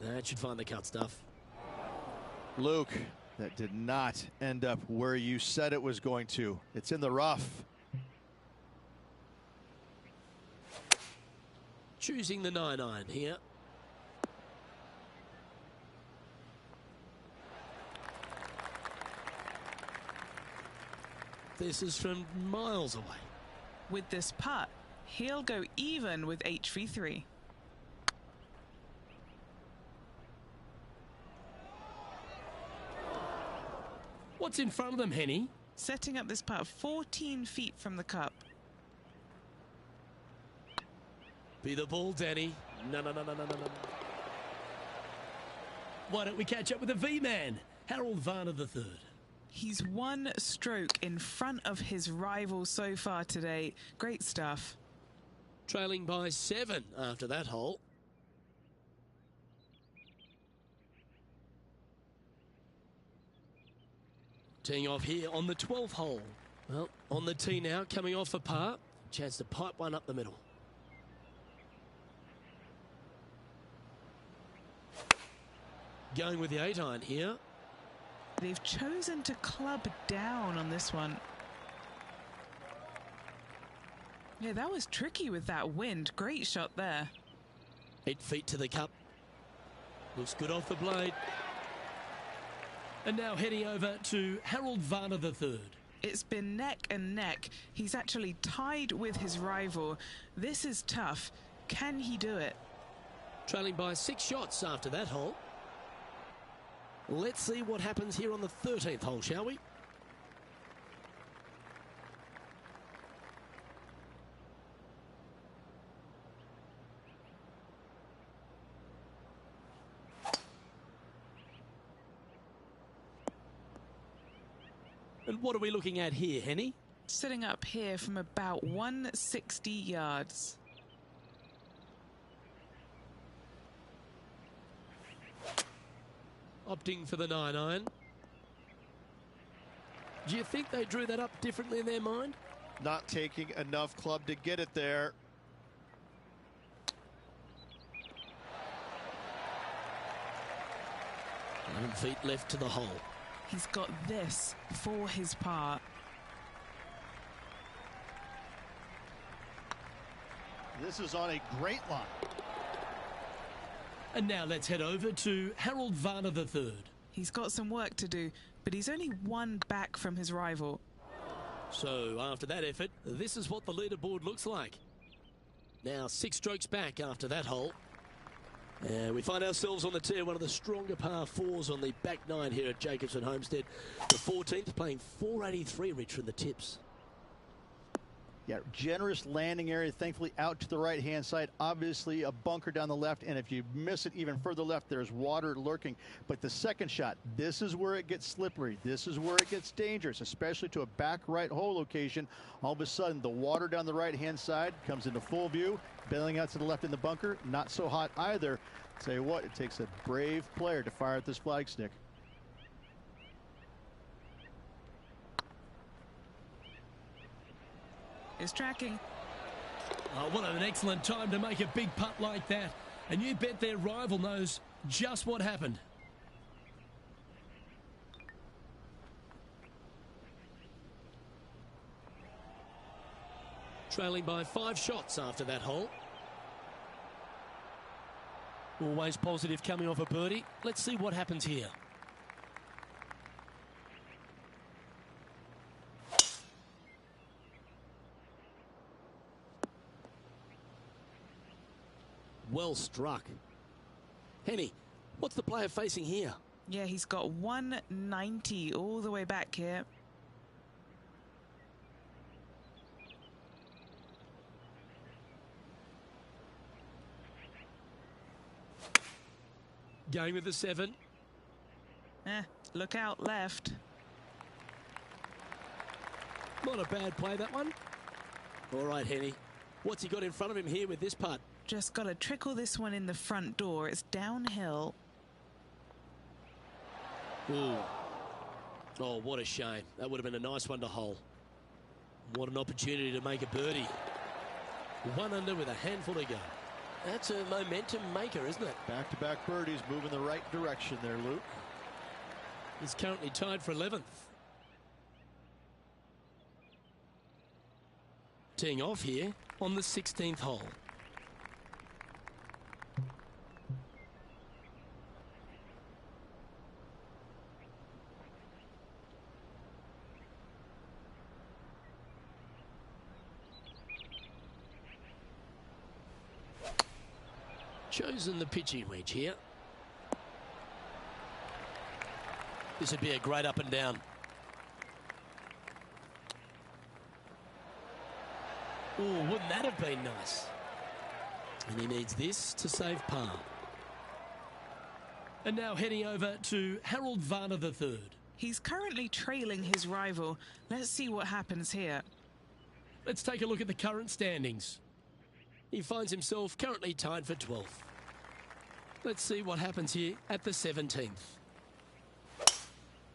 That should find the cut stuff. Luke, that did not end up where you said it was going to. It's in the rough. Choosing the 9-iron here. This is from miles away. With this putt, he'll go even with HV3. What's in front of them, Henny? Setting up this putt 14 feet from the cup. Be the ball, Danny. No. Why don't we catch up with the V-man, Harold Varner III? He's one stroke in front of his rival so far today. Great stuff. Trailing by 7 after that hole. Teeing off here on the 12th hole. Well, on the tee now, coming off a par. Chance to pipe one up the middle. Going with the 8-iron here. They've chosen to club down on this one. Yeah, that was tricky with that wind. Great shot there. 8 feet to the cup. Looks good off the blade. And now heading over to Harold Varner III. It's been neck and neck. He's actually tied with his rival. This is tough. Can he do it? Trailing by 6 shots after that hole. Let's see what happens here on the 13th hole, shall we? And what are we looking at here, Henny? Sitting up here from about 160 yards. Opting for the 9-iron. Do you think they drew that up differently in their mind? Not taking enough club to get it there. Eleven feet left to the hole. He's got this for his par. This is on a great line. And now let's head over to Harold Varner III. He's got some work to do, but he's only one back from his rival. So after that effort, this is what the leaderboard looks like. Now 6 strokes back after that hole. We find ourselves on the tee, one of the stronger par 4s on the back 9 here at Jacobson Homestead. The 14th playing 483, Rich, from the tips. Yeah, generous landing area, thankfully out to the right-hand side. Obviously a bunker down the left, and if you miss it even further left, there's water lurking. But the second shot, this is where it gets slippery. This is where it gets dangerous, especially to a back right hole location. All of a sudden, the water down the right-hand side comes into full view. Bailing out to the left in the bunker, not so hot either. Tell you what, it takes a brave player to fire at this flagstick. Is tracking. Oh, what an excellent time to make a big putt like that. And you bet their rival knows just what happened. Trailing by 5 shots after that hole. Always positive coming off a birdie. Let's see what happens here. Well struck. Henny, what's the player facing here? Yeah, he's got 190 all the way back here. Going with the 7. Look out left. Not a bad play, that one. All right, Henny. What's he got in front of him here with this putt? Just got to trickle this one in the front door. It's downhill. Ooh. Oh, what a shame. That would have been a nice one to hole. What an opportunity to make a birdie. 1 under with a handful to go. That's a momentum maker, isn't it? Back-to-back birdies, moving the right direction there, Luke. He's currently tied for 11th. Teeing off here on the 16th hole. Chosen the pitching wedge here. This would be a great up and down. Oh, wouldn't that have been nice? And he needs this to save par. And now heading over to Harold Varner III. He's currently trailing his rival. Let's see what happens here. Let's take a look at the current standings. He finds himself currently tied for 12th. Let's see what happens here at the 17th.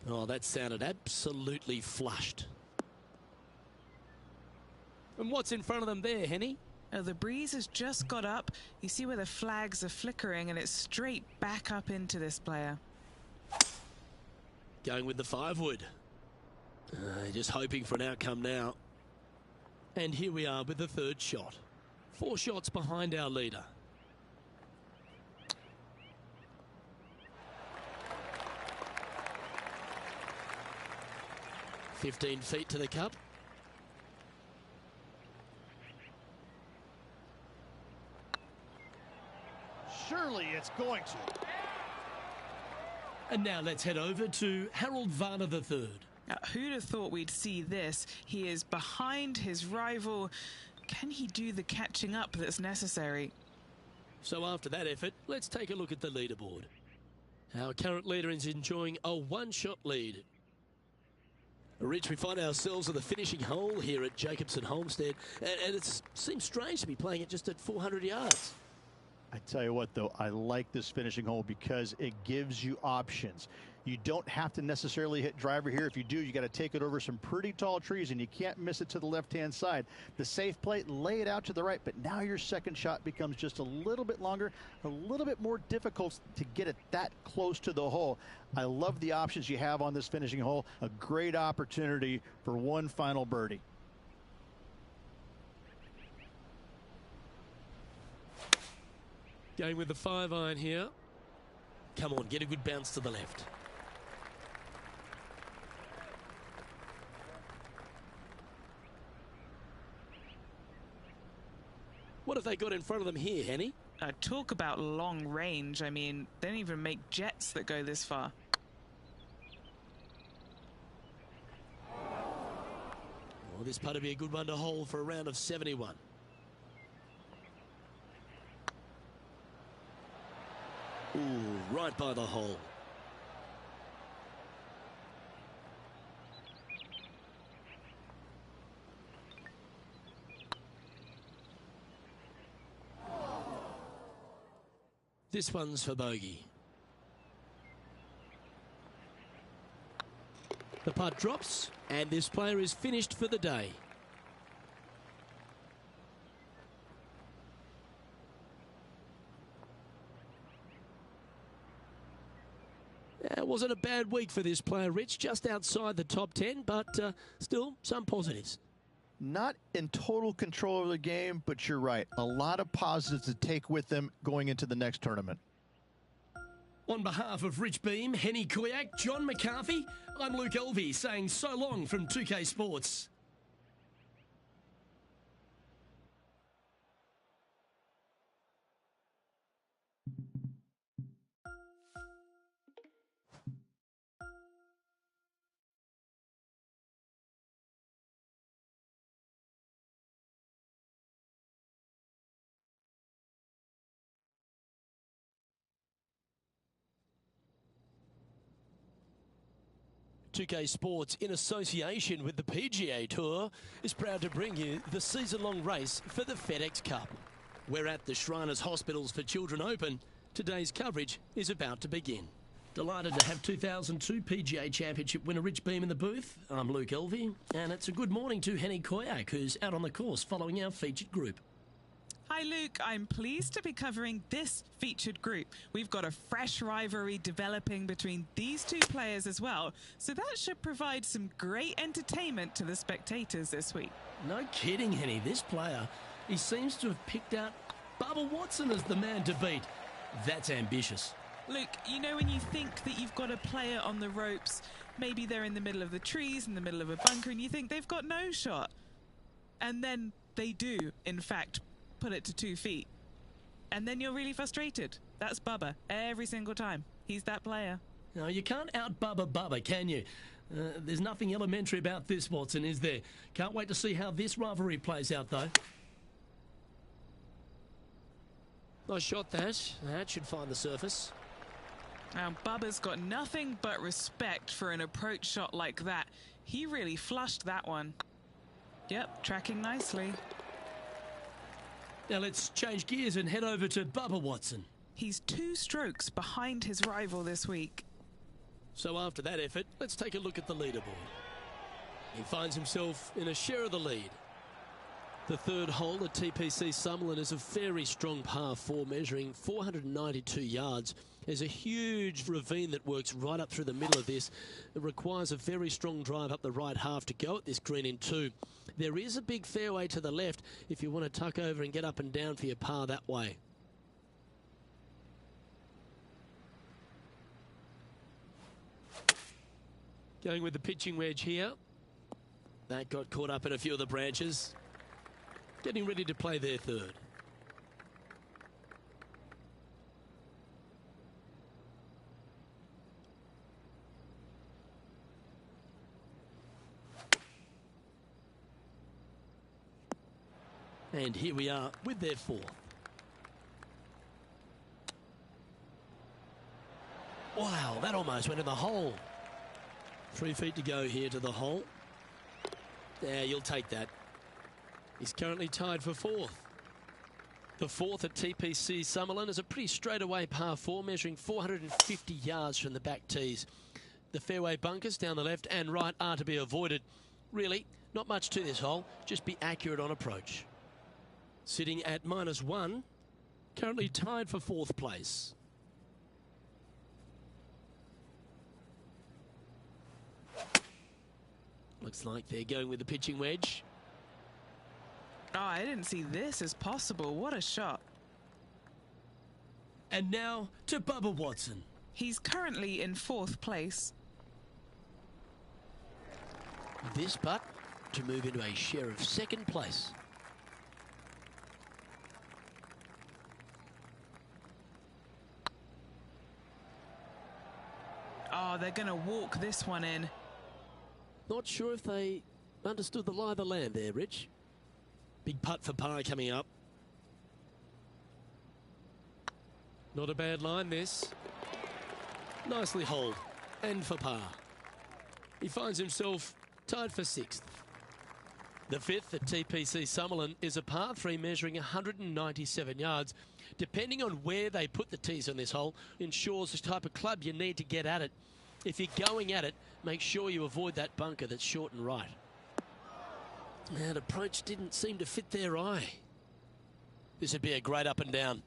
Oh, that sounded absolutely flushed. And what's in front of them there, Henny? Oh, the breeze has just got up. You see where the flags are flickering, and it's straight back up into this player. Going with the 5-wood. Just hoping for an outcome now. And here we are with the 3rd shot. 4 shots behind our leader. "15 feet to the cup. Surely it's going to. And now let's head over to Harold Varner III. Now, who'd have thought we'd see this? He is behind his rival. Can he do the catching up that's necessary? So after that effort, let's take a look at the leaderboard. Our current leader is enjoying a 1-shot lead. Rich, we find ourselves at the finishing hole here at Jacobson Homestead, and it seems strange to be playing it just at 400 yards. I tell you what, though, I like this finishing hole because it gives you options. You don't have to necessarily hit driver here. If you do, you got to take it over some pretty tall trees, and you can't miss it to the left-hand side. The safe play, lay it out to the right, but now your second shot becomes just a little bit longer, a little bit more difficult to get it that close to the hole. I love the options you have on this finishing hole. A great opportunity for one final birdie. Going with the 5-iron here. Come on, get a good bounce to the left. What have they got in front of them here, Henny? Talk about long range. I mean, they don't even make jets that go this far. Well, this putt would be a good one to hold for a round of 71. Ooh, right by the hole. This one's for bogey. The putt drops, and this player is finished for the day. It wasn't a bad week for this player, Rich, just outside the top 10, but still some positives. Not in total control of the game, but you're right. A lot of positives to take with them going into the next tournament. On behalf of Rich Beam, Henny Koyak, John McCarthy, I'm Luke Elvey saying so long from 2K Sports. .2K Sports, in association with the PGA Tour, is proud to bring you the season-long race for the FedEx Cup. We're at the Shriners Hospitals for Children Open. Today's coverage is about to begin. Delighted to have 2002 PGA Championship winner Rich Beam in the booth. I'm Luke Elvey, and it's a good morning to Henny Koyak, who's out on the course following our featured group. Hi Luke, I'm pleased to be covering this featured group. We've got a fresh rivalry developing between these two players as well, so that should provide some great entertainment to the spectators this week. No kidding, Henny. This player, he seems to have picked out Bubba Watson as the man to beat. That's ambitious. Luke, you know when you think that you've got a player on the ropes, maybe they're in the middle of the trees, in the middle of a bunker, and you think they've got no shot. And then they do, in fact, put it to 2 feet. And then you're really frustrated. That's Bubba every single time. He's that player. No, you can't out-Bubba Bubba, can you? There's nothing elementary about this, Watson, is there? Can't wait to see how this rivalry plays out, though. Nice shot that. That should find the surface. Now, Bubba's got nothing but respect for an approach shot like that. He really flushed that one. Yep, tracking nicely. Now let's change gears and head over to Bubba Watson. He's 2 strokes behind his rival this week. So after that effort, let's take a look at the leaderboard. He finds himself in a share of the lead. The third hole at TPC Summerlin is a very strong par 4 measuring 492 yards. There's a huge ravine that works right up through the middle of this. It requires a very strong drive up the right half to go at this green in 2. There is a big fairway to the left if you want to tuck over and get up and down for your par that way. Going with the pitching wedge here. That got caught up in a few of the branches. Getting ready to play their third. And here we are with their fourth. Wow, that almost went in the hole. 3 feet to go here to the hole. Yeah, you'll take that. He's currently tied for 4th. The 4th at TPC Summerlin is a pretty straightaway par 4 measuring 450 yards from the back tees. The fairway bunkers down the left and right are to be avoided. Really, not much to this hole, just be accurate on approach. Sitting at -1, currently tied for 4th place. Looks like they're going with the pitching wedge. Oh, I didn't see this as possible. What a shot. And now to Bubba Watson. He's currently in 4th place. This putt to move into a share of 2nd place. Oh, they're going to walk this one in. Not sure if they understood the lie of the land there, Rich. Big putt for par coming up. Not a bad line, this. Nicely holed. And for par. He finds himself tied for 6th. The 5th at TPC Summerlin is a par 3 measuring 197 yards. Depending on where they put the tees on this hole, ensures the type of club you need to get at it. If you're going at it, make sure you avoid that bunker that's short and right. That approach didn't seem to fit their eye. This would be a great up and down.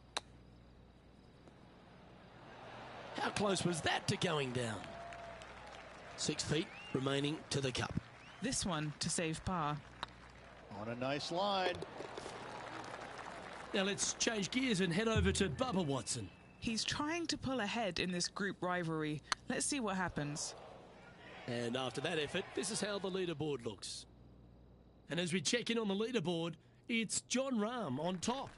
How close was that to going down? 6 feet remaining to the cup. This one to save par. On a nice line. Now let's change gears and head over to Bubba Watson. He's trying to pull ahead in this group rivalry. Let's see what happens. And after that effort, this is how the leaderboard looks. And as we check in on the leaderboard, it's John Rahm on top.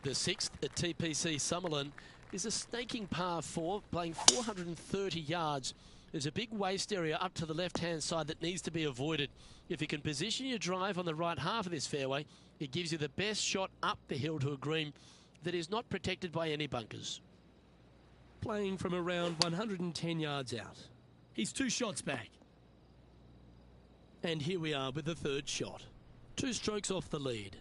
The 6th at TPC Summerlin is a snaking par 4, playing 430 yards. There's a big waste area up to the left-hand side that needs to be avoided. If you can position your drive on the right half of this fairway, it gives you the best shot up the hill to a green that is not protected by any bunkers. Playing from around 110 yards out. He's 2 shots back. And here we are with the 3rd shot. 2 strokes off the lead.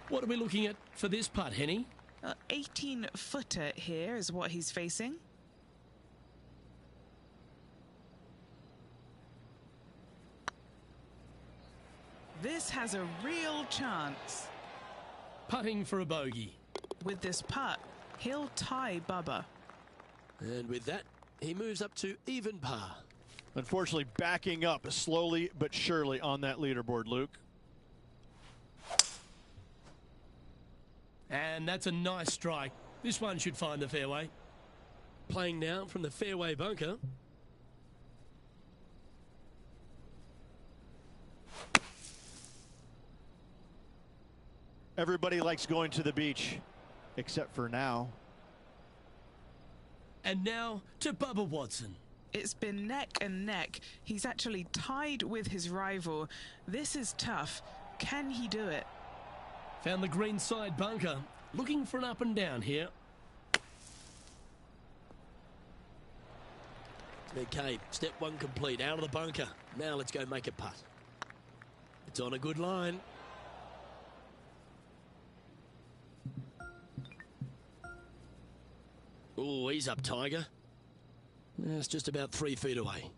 What are we looking at for this putt, Henny? 18-footer here is what he's facing. This has a real chance. Putting for a bogey. With this putt, he'll tie Bubba. And with that, he moves up to even par. Unfortunately, backing up slowly but surely on that leaderboard, Luke. And that's a nice strike. This one should find the fairway. Playing now from the fairway bunker. Everybody likes going to the beach, except for now. And now to Bubba Watson. It's been neck and neck. He's actually tied with his rival. This is tough. Can he do it? Found the green side bunker. Looking for an up and down here. Okay, step one complete. Out of the bunker. Now let's go make a putt. It's on a good line. Oh, he's up, Tiger. It's just about 3 feet away.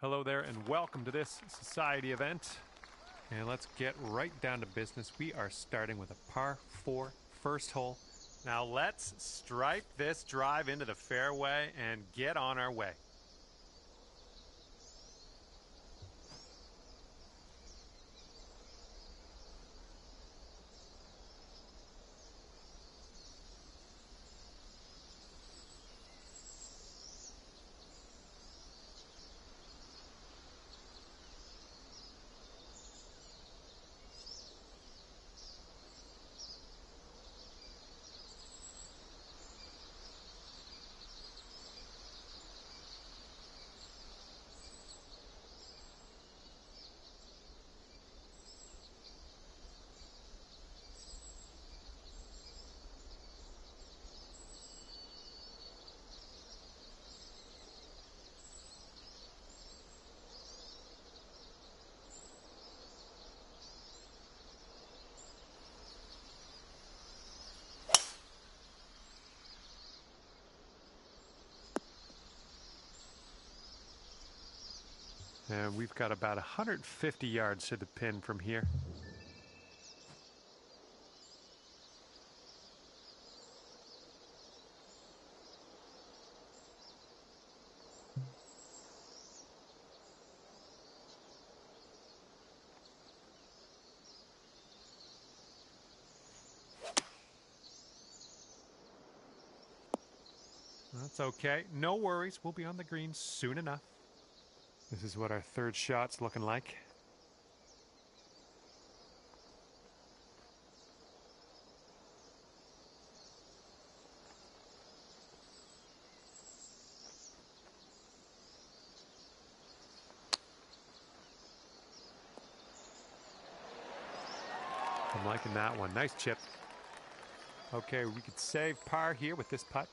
Hello there and welcome to this society event. And let's get right down to business. We are starting with a par 4 first hole. Now let's stripe this drive into the fairway and get on our way. And we've got about 150 yards to the pin from here. That's okay. No worries. We'll be on the green soon enough. This is what our third shot's looking like. I'm liking that one. Nice chip. Okay, we could save par here with this putt.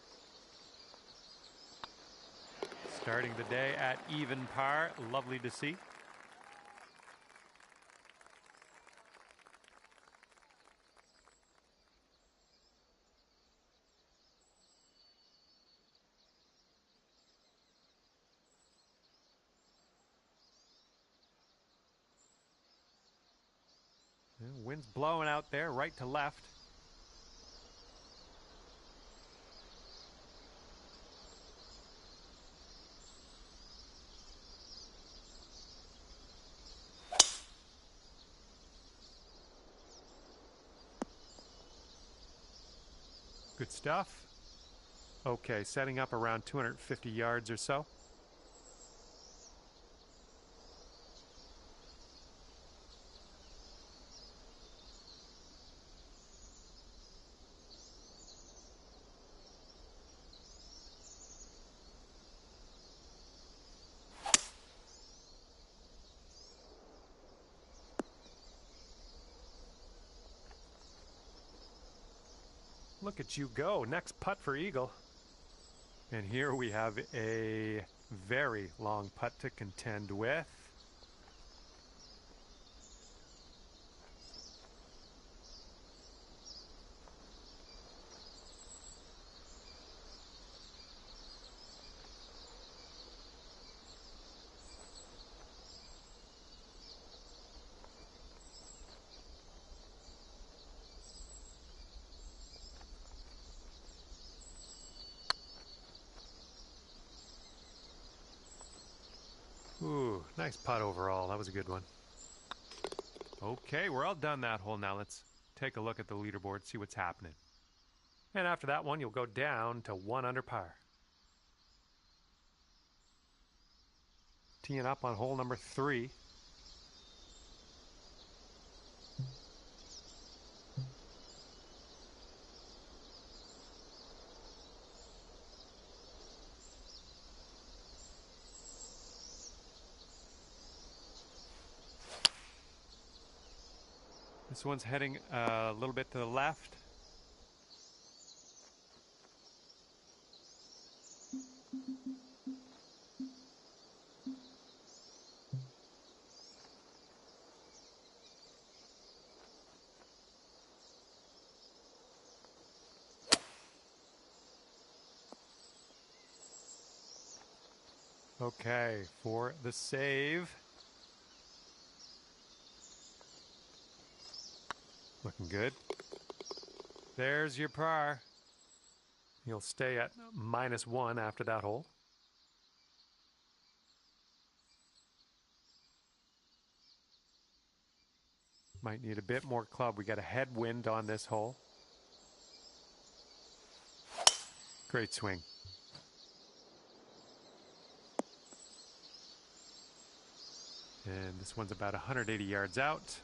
Starting the day at even par. Lovely to see. Yeah, wind's blowing out there, right to left. Good stuff. Okay, setting up around 250 yards or so. Look at you go. Next putt for eagle. And here we have a very long putt to contend with. Ooh, nice putt overall. That was a good one. Okay, we're all done that hole now. Let's take a look at the leaderboard, see what's happening. And after that one, you'll go down to 1 under par. Teeing up on hole number 3. This one's heading a little bit to the left. Okay, for the save. Looking good. There's your par. You'll stay at -1 after that hole. Might need a bit more club. We got a headwind on this hole. Great swing. And this one's about 180 yards out.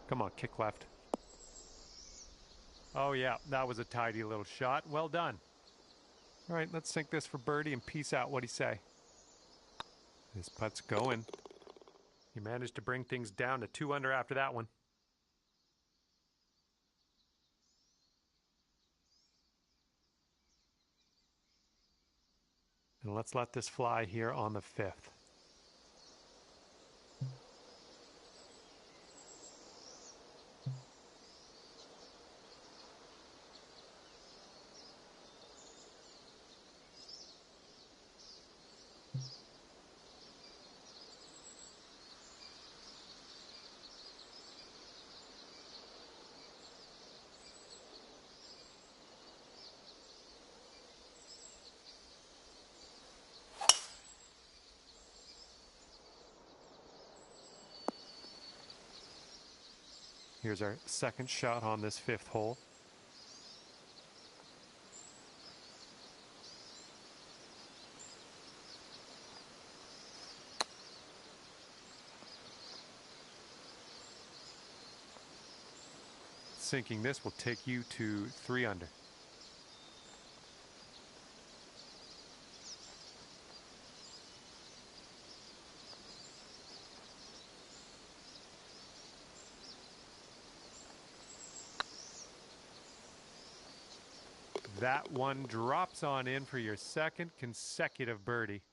Come on, kick left. Oh yeah, that was a tidy little shot. Well done. All right, let's sink this for birdie and peace out. What'd he say? This putt's going. He managed to bring things down to 2 under after that one. And let's let this fly here on the 5th. Here's our second shot on this 5th hole. Sinking this will take you to 3 under. That one drops on in for your second consecutive birdie.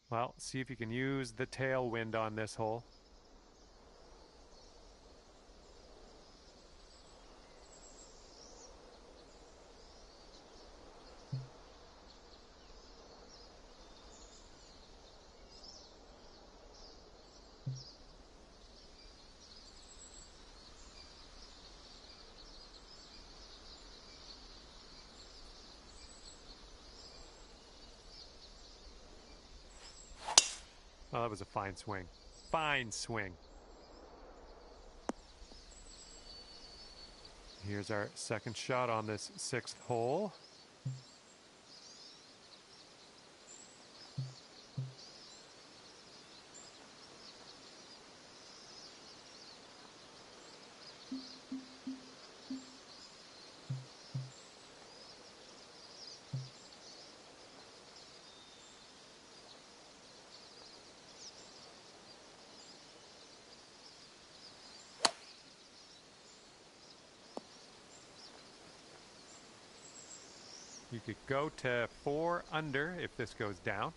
Well, see if you can use the tailwind on this hole. Oh, that was a fine swing. Fine swing. Here's our second shot on this 6th hole. You could go to 4 under if this goes down.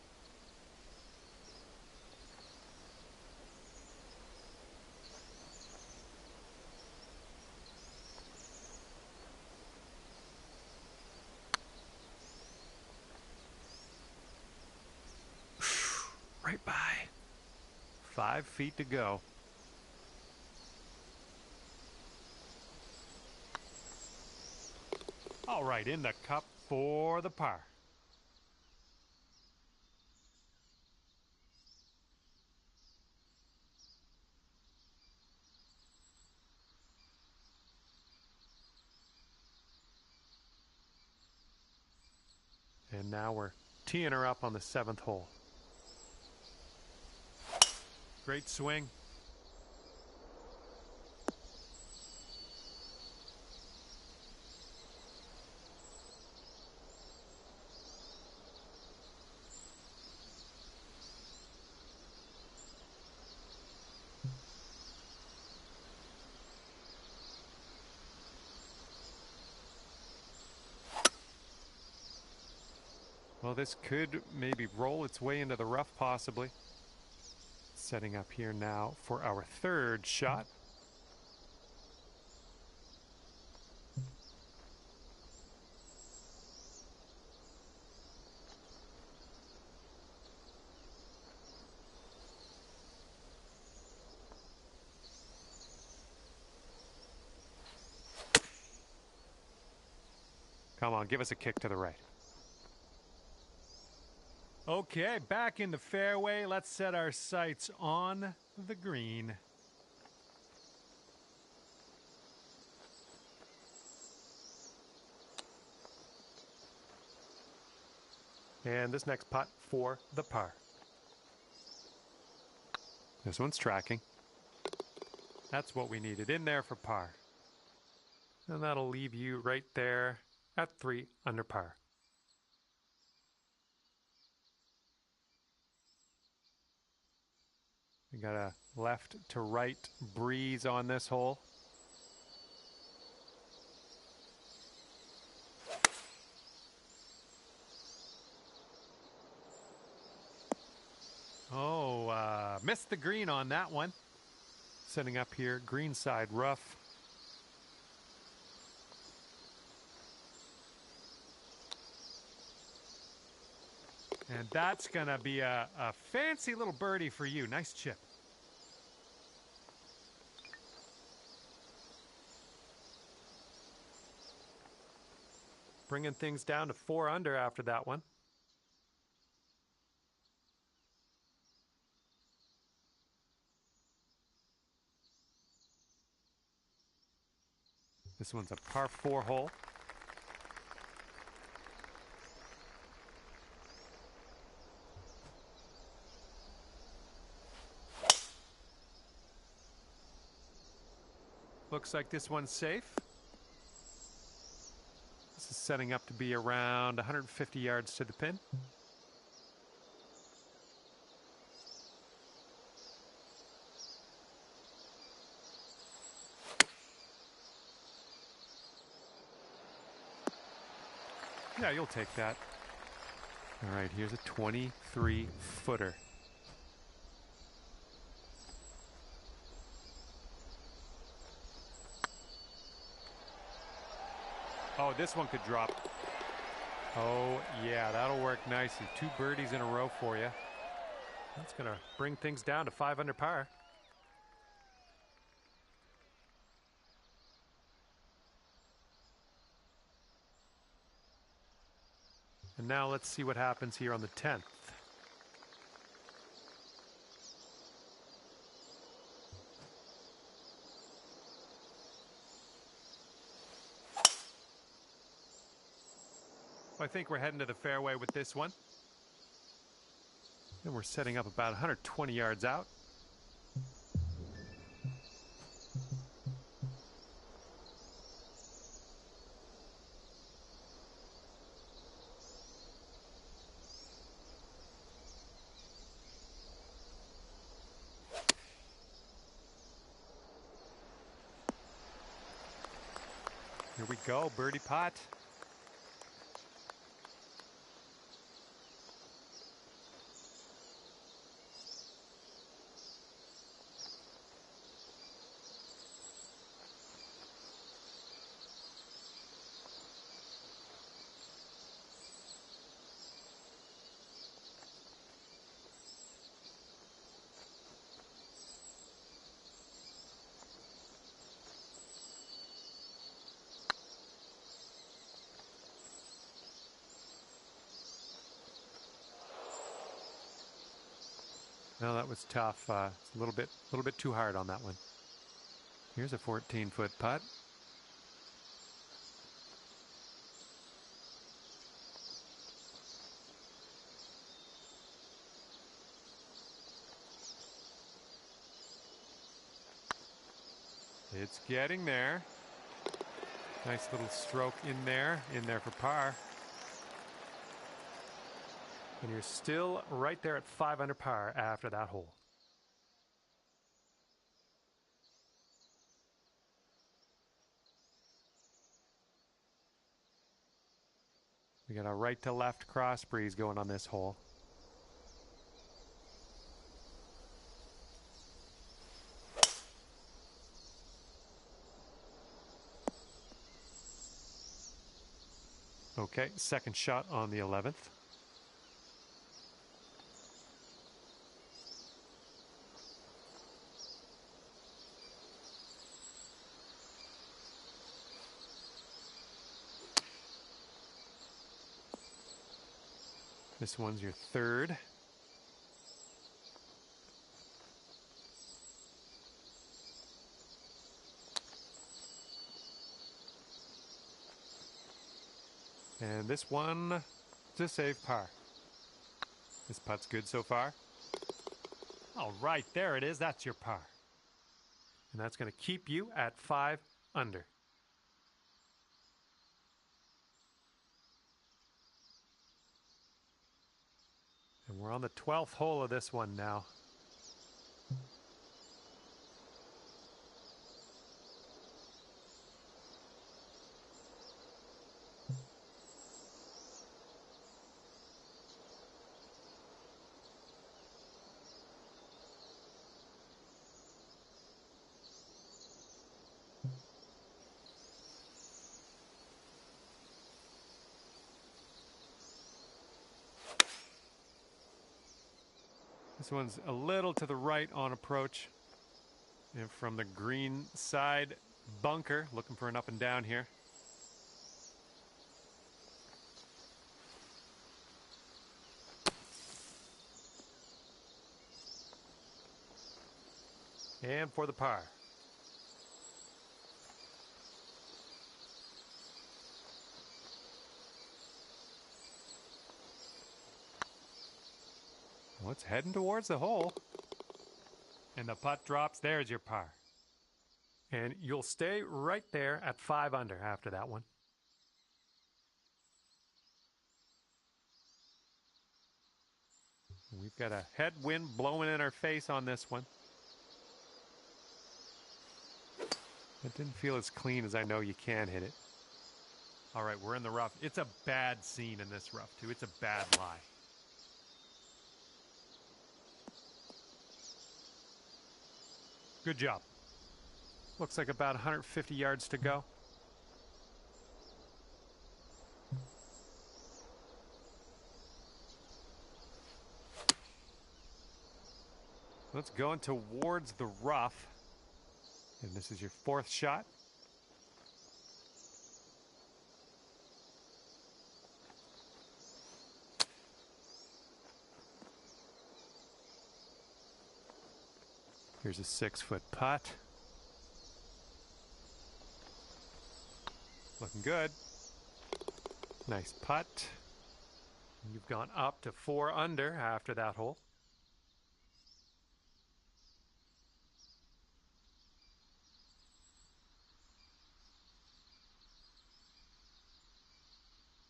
Right by. 5 feet to go. All right, in the cup for the par. And now we're teeing her up on the 7th hole. Great swing. Well, this could maybe roll its way into the rough, possibly. Setting up here now for our third shot. Come on, give us a kick to the right. Okay, back in the fairway. Let's set our sights on the green. And this next putt for the par. This one's tracking. That's what we needed in there for par. And that'll leave you right there at 3 under par. We got a left to right breeze on this hole. Oh, missed the green on that one. Setting up here, green side rough. And that's going to be a fancy little birdie for you. Nice chip. Bringing things down to 4 under after that one. This one's a par 4 hole. Looks like this one's safe. This is setting up to be around 150 yards to the pin. Yeah, you'll take that. All right, here's a 23-footer. Oh, this one could drop. Oh, yeah, that'll work nicely. 2 birdies in a row for you. That's going to bring things down to 5 under par. And now let's see what happens here on the 10th. I think we're heading to the fairway with this one. And we're setting up about 120 yards out. Here we go, birdie putt. No, that was tough. It's a little bit too hard on that one. Here's a 14-foot putt. It's getting there. Nice little stroke in there for par. And you're still right there at 5 under par after that hole. We got a right to left cross breeze going on this hole. Okay, second shot on the 11th. This one's your third. And this one to save par. This putt's good so far. All right, there it is. That's your par. And that's going to keep you at 5 under. And we're on the 12th hole of this one now. This one's a little to the right on approach. And from the green side bunker, looking for an up and down here. And for the par. Well, it's heading towards the hole. And the putt drops. There's your par. And you'll stay right there at 5 under after that one. We've got a headwind blowing in our face on this one. It didn't feel as clean as I know you can hit it. All right, we're in the rough. It's a bad scene in this rough, too. It's a bad lie. Good job. Looks like about 150 yards to go. Let's go towards the rough. And this is your 4th shot. Here's a 6-foot putt. Looking good. Nice putt. You've gone up to 4 under after that hole.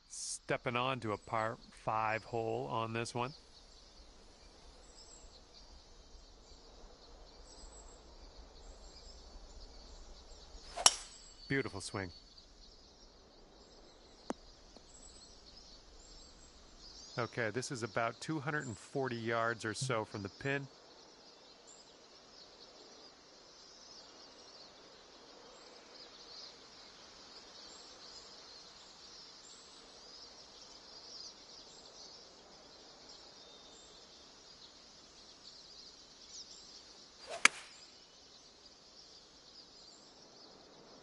Stepping on to a par 5 hole on this one. Beautiful swing. Okay, this is about 240 yards or so from the pin.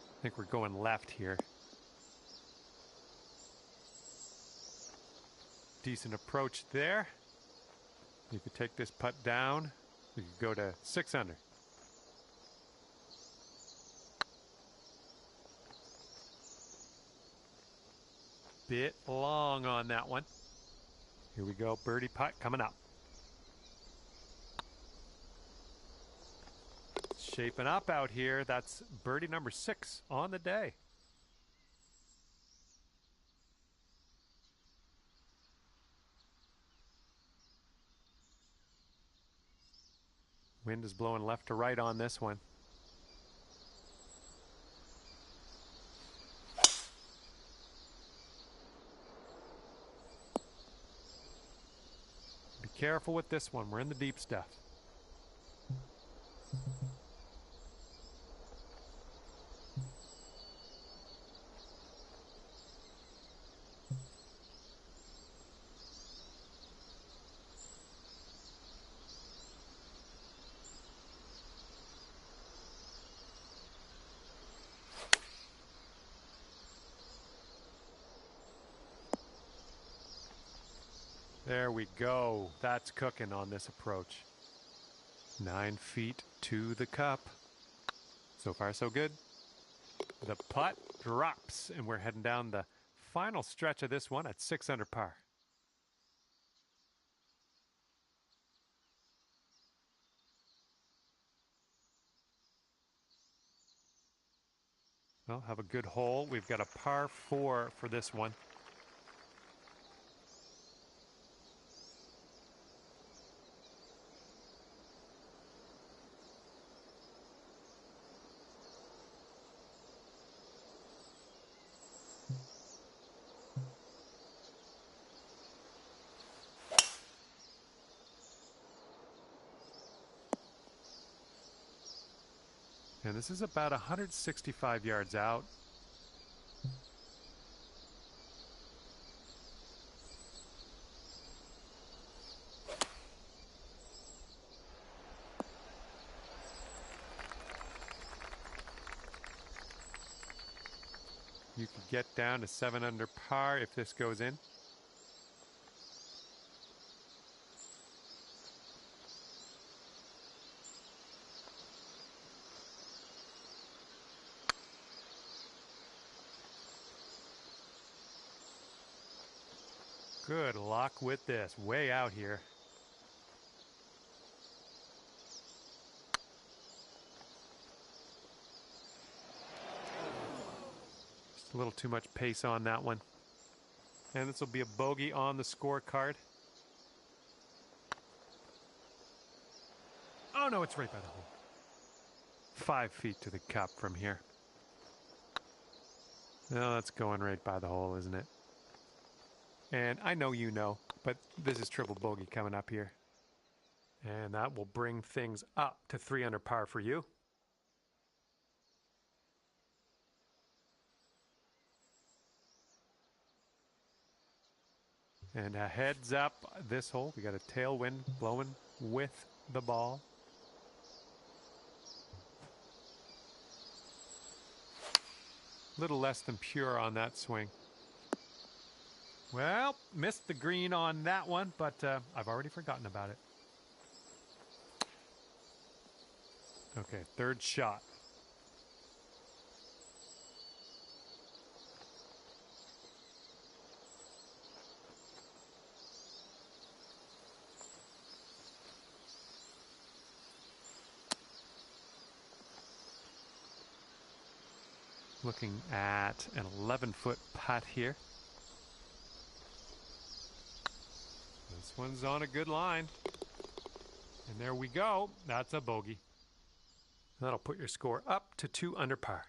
I think we're going left here. Decent approach there. You could take this putt down. You could go to 6 under. Bit long on that one. Here we go, birdie putt coming up. Shaping up out here. That's birdie number 6 on the day. Wind is blowing left to right on this one. Careful with this one. We're in the deep stuff. There we go. That's cooking on this approach. 9 feet to the cup. So far, so good. The putt drops, and we're heading down the final stretch of this one at 6 under par. Well, have a good hole. We've got a par 4 for this one. And this is about 165 yards out. You could get down to 7 under par if this goes in. Good luck with this, way out here. Just a little too much pace on that one. And this will be a bogey on the scorecard. Oh no, it's right by the hole. 5 feet to the cup from here. No, that's going right by the hole, isn't it? And I know you know, but this is triple bogey coming up here. And that will bring things up to 3 under par for you. And a heads up this hole. We got a tailwind blowing with the ball. Little less than pure on that swing. Well, missed the green on that one, but I've already forgotten about it. Okay, third shot. Looking at an 11-foot putt here. This one's on a good line. And there we go. That's a bogey. That'll put your score up to 2 under par.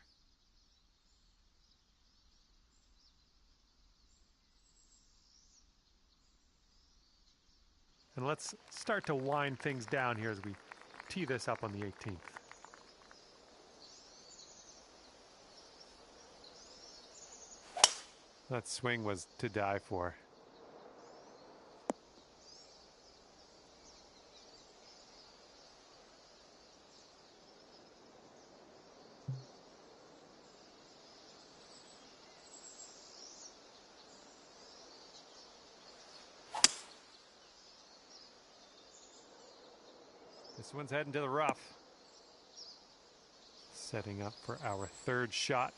And let's start to wind things down here as we tee this up on the 18th. That swing was to die for. This one's heading to the rough. Setting up for our third shot.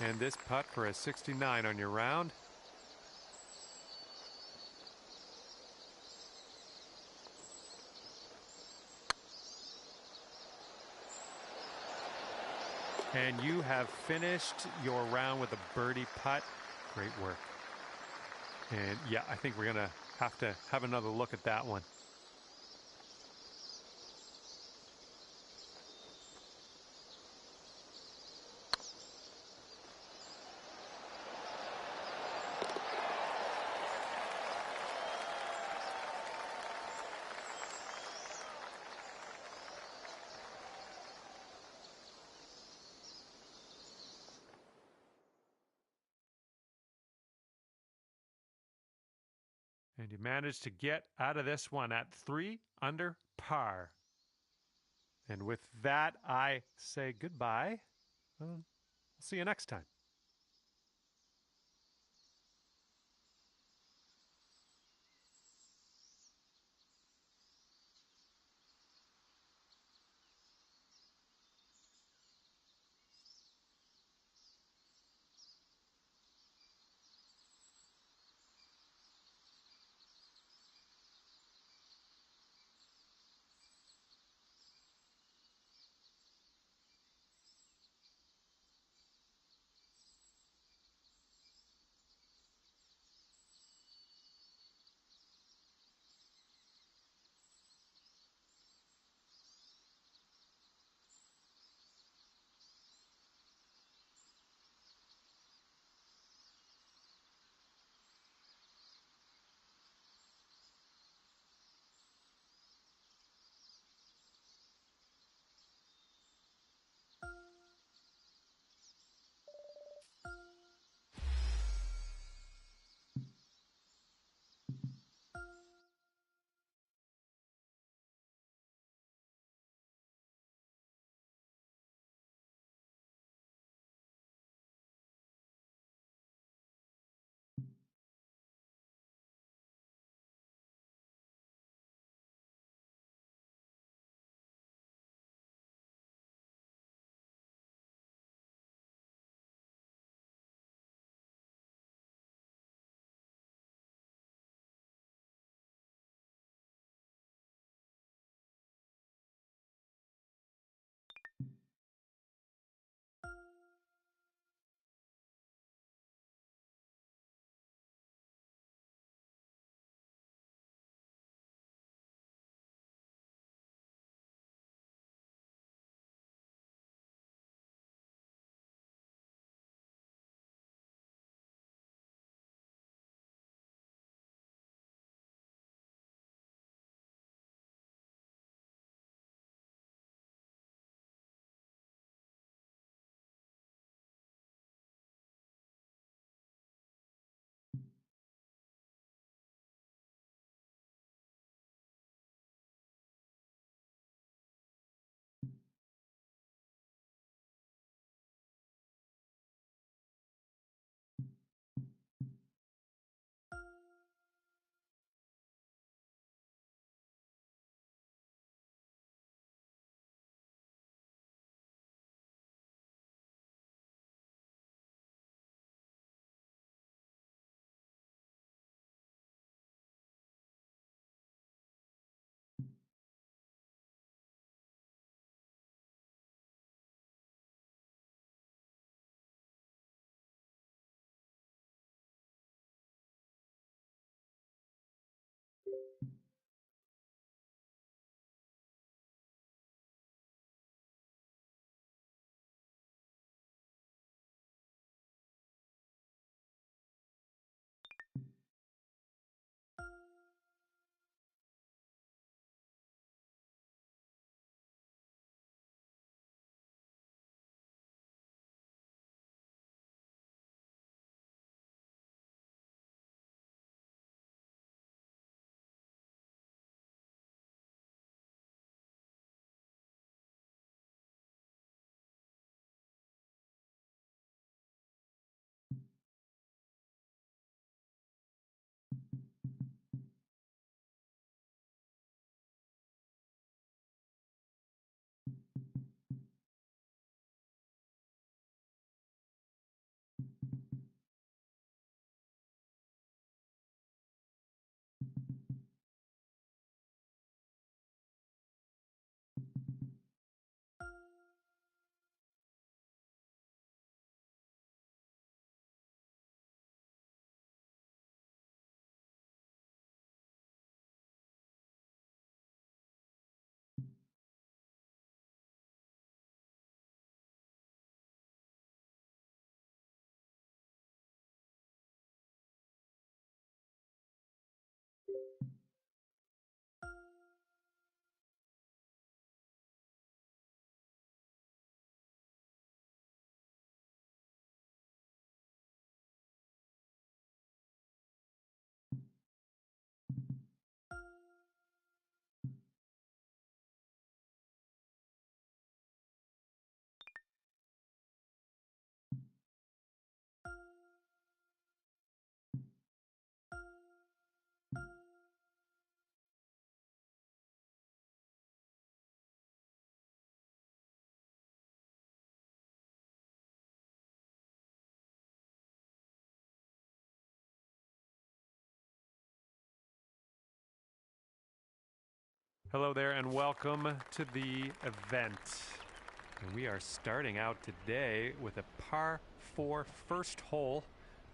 And this putt for a 69 on your round. And you have finished your round with a birdie putt. Great work. And yeah, I think we're going to have another look at that one. And you managed to get out of this one at 3 under par. And with that, I say goodbye. I'll see you next time. Hello there and welcome to the event. And we are starting out today with a par 4 first hole.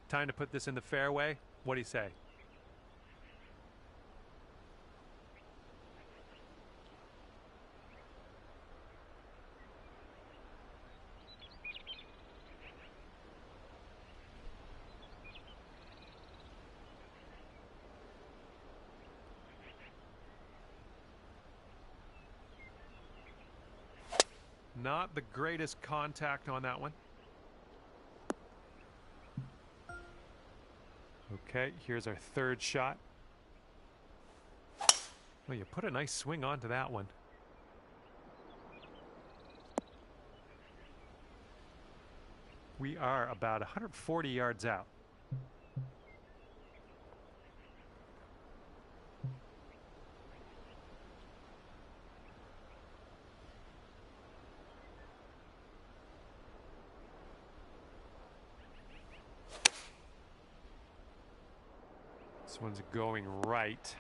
Time to put this in the fairway. What do you say? Not the greatest contact on that one. Okay, here's our third shot. Well, you put a nice swing onto that one. We are about 140 yards out. This one's going right.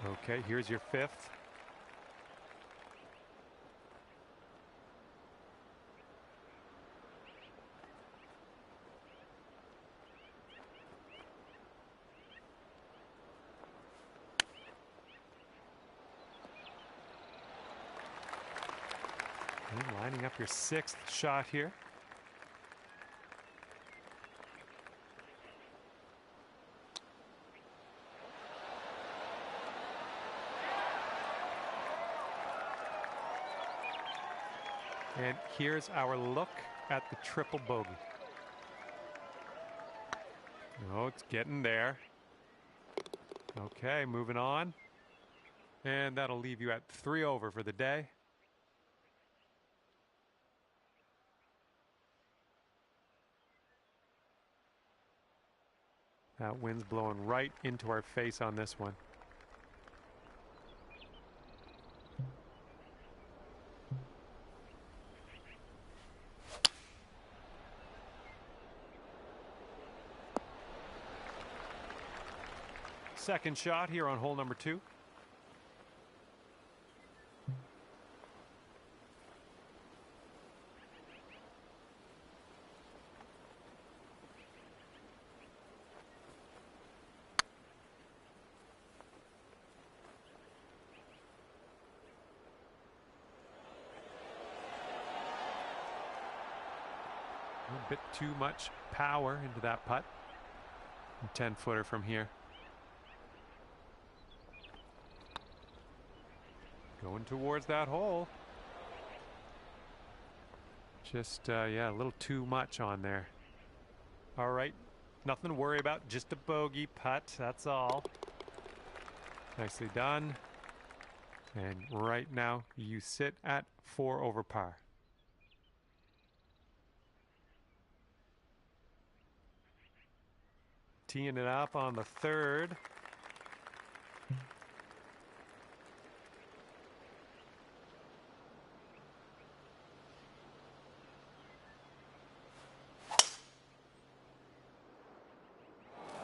Okay, here's your fifth. And lining up your sixth shot here. And here's our look at the triple bogey. Oh, it's getting there. Okay, moving on. And that'll leave you at 3 over for the day. That wind's blowing right into our face on this one. Second shot here on hole number 2. A bit too much power into that putt. 10-footer from here. Going towards that hole. Just, yeah, a little too much on there. All right, nothing to worry about. Just a bogey putt, that's all. Nicely done. And right now, you sit at 4 over par. Teeing it up on the third.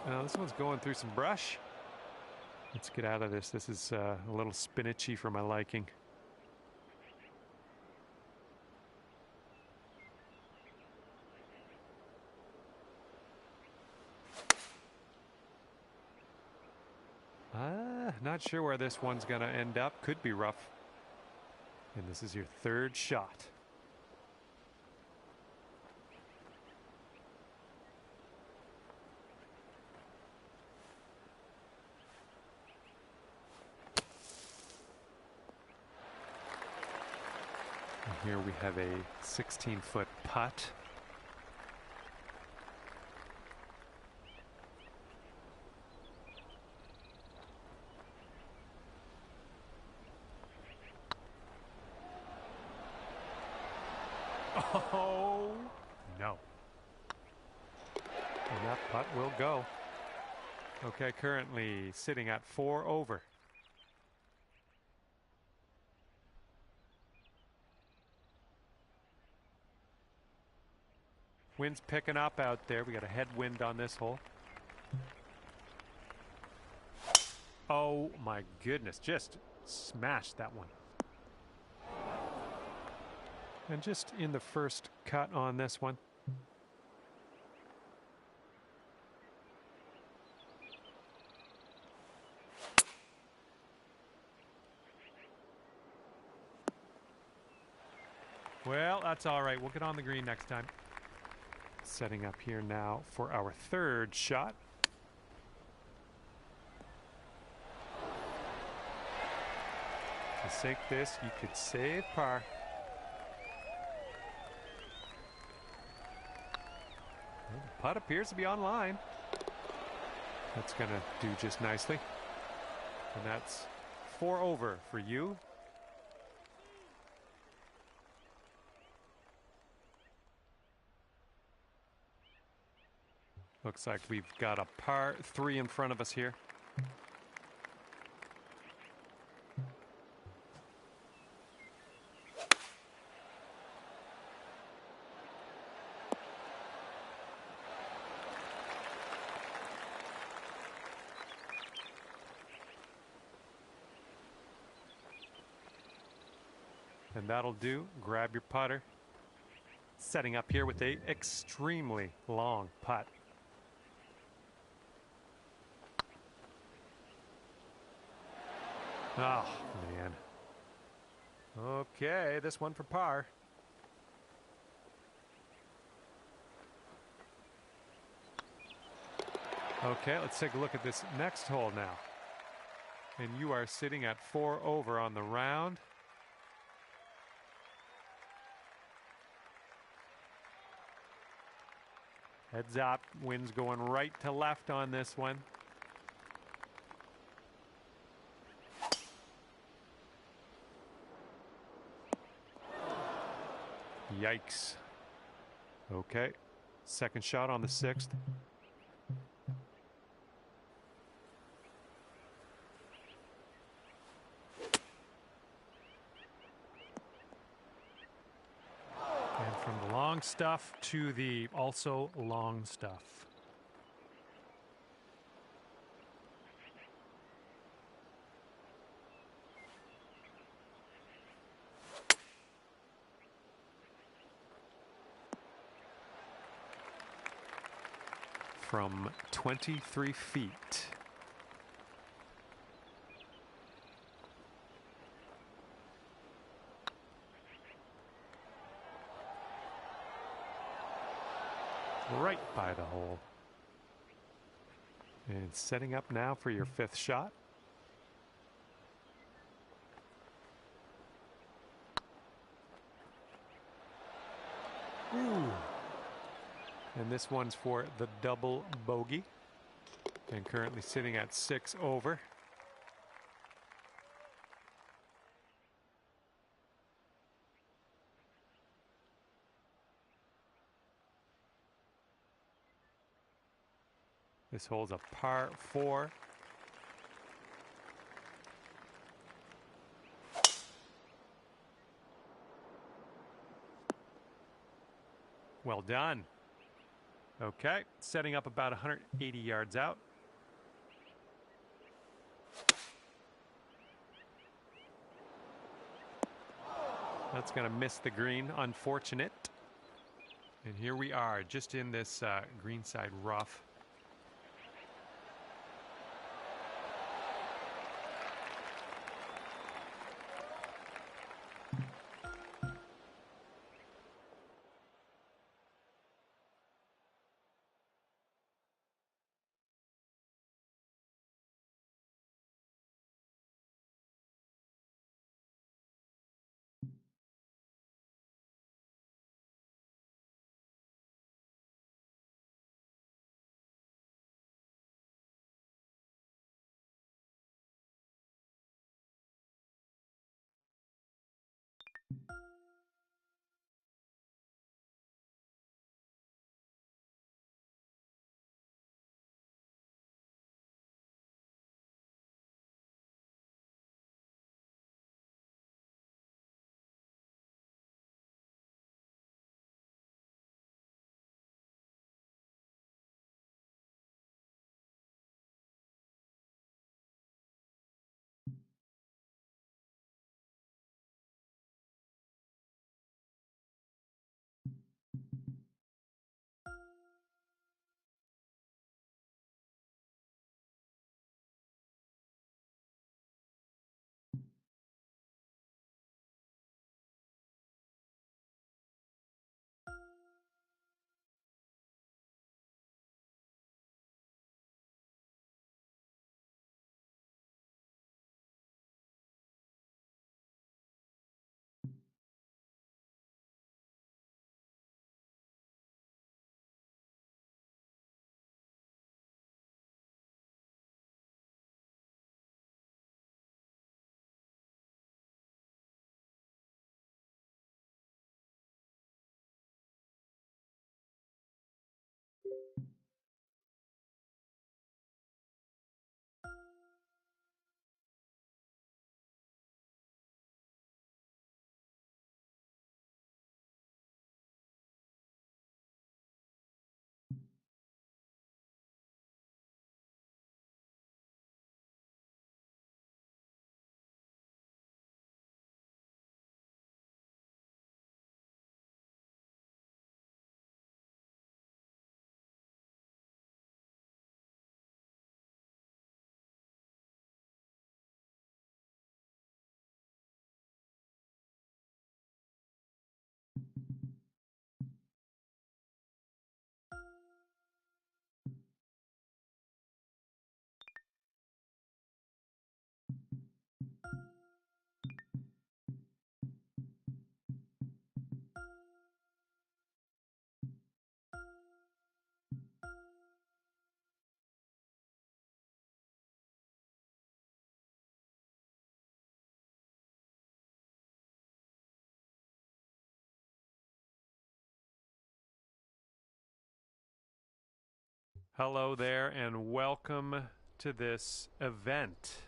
Now this one's going through some brush. Let's get out of this. This is a little spinachy for my liking. Not sure where this one's going to end up. Could be rough. And this is your third shot. And here we have a 16-foot putt. Oh, no. And that putt will go. Okay, currently sitting at 4 over. Wind's picking up out there. We got a headwind on this hole. Oh my goodness, just smashed that one. And just in the first cut on this one. Well, that's all right. We'll get on the green next time. Setting up here now for our third shot. To sink this, you could save par. Well, the putt appears to be on line. That's going to do just nicely. And that's 4 over for you. Looks like we've got a par 3 in front of us here. And that'll do. Grab your putter. Setting up here with a extremely long putt. Oh, man. Okay, this one for par. Okay, let's take a look at this next hole now. And you are sitting at 4 over on the round. Heads up, wind's going right to left on this one. Yikes. Okay, second shot on the 6th. And from the long stuff to the also long stuff. From 23 feet. Right by the hole. And setting up now for your 5th shot. Ooh. And this one's for the double bogey. And currently sitting at 6 over. This hole's a par 4. Well done. Okay, setting up about 180 yards out. That's going to miss the green, unfortunate. And here we are, just in this greenside rough. Hello there and welcome to this event.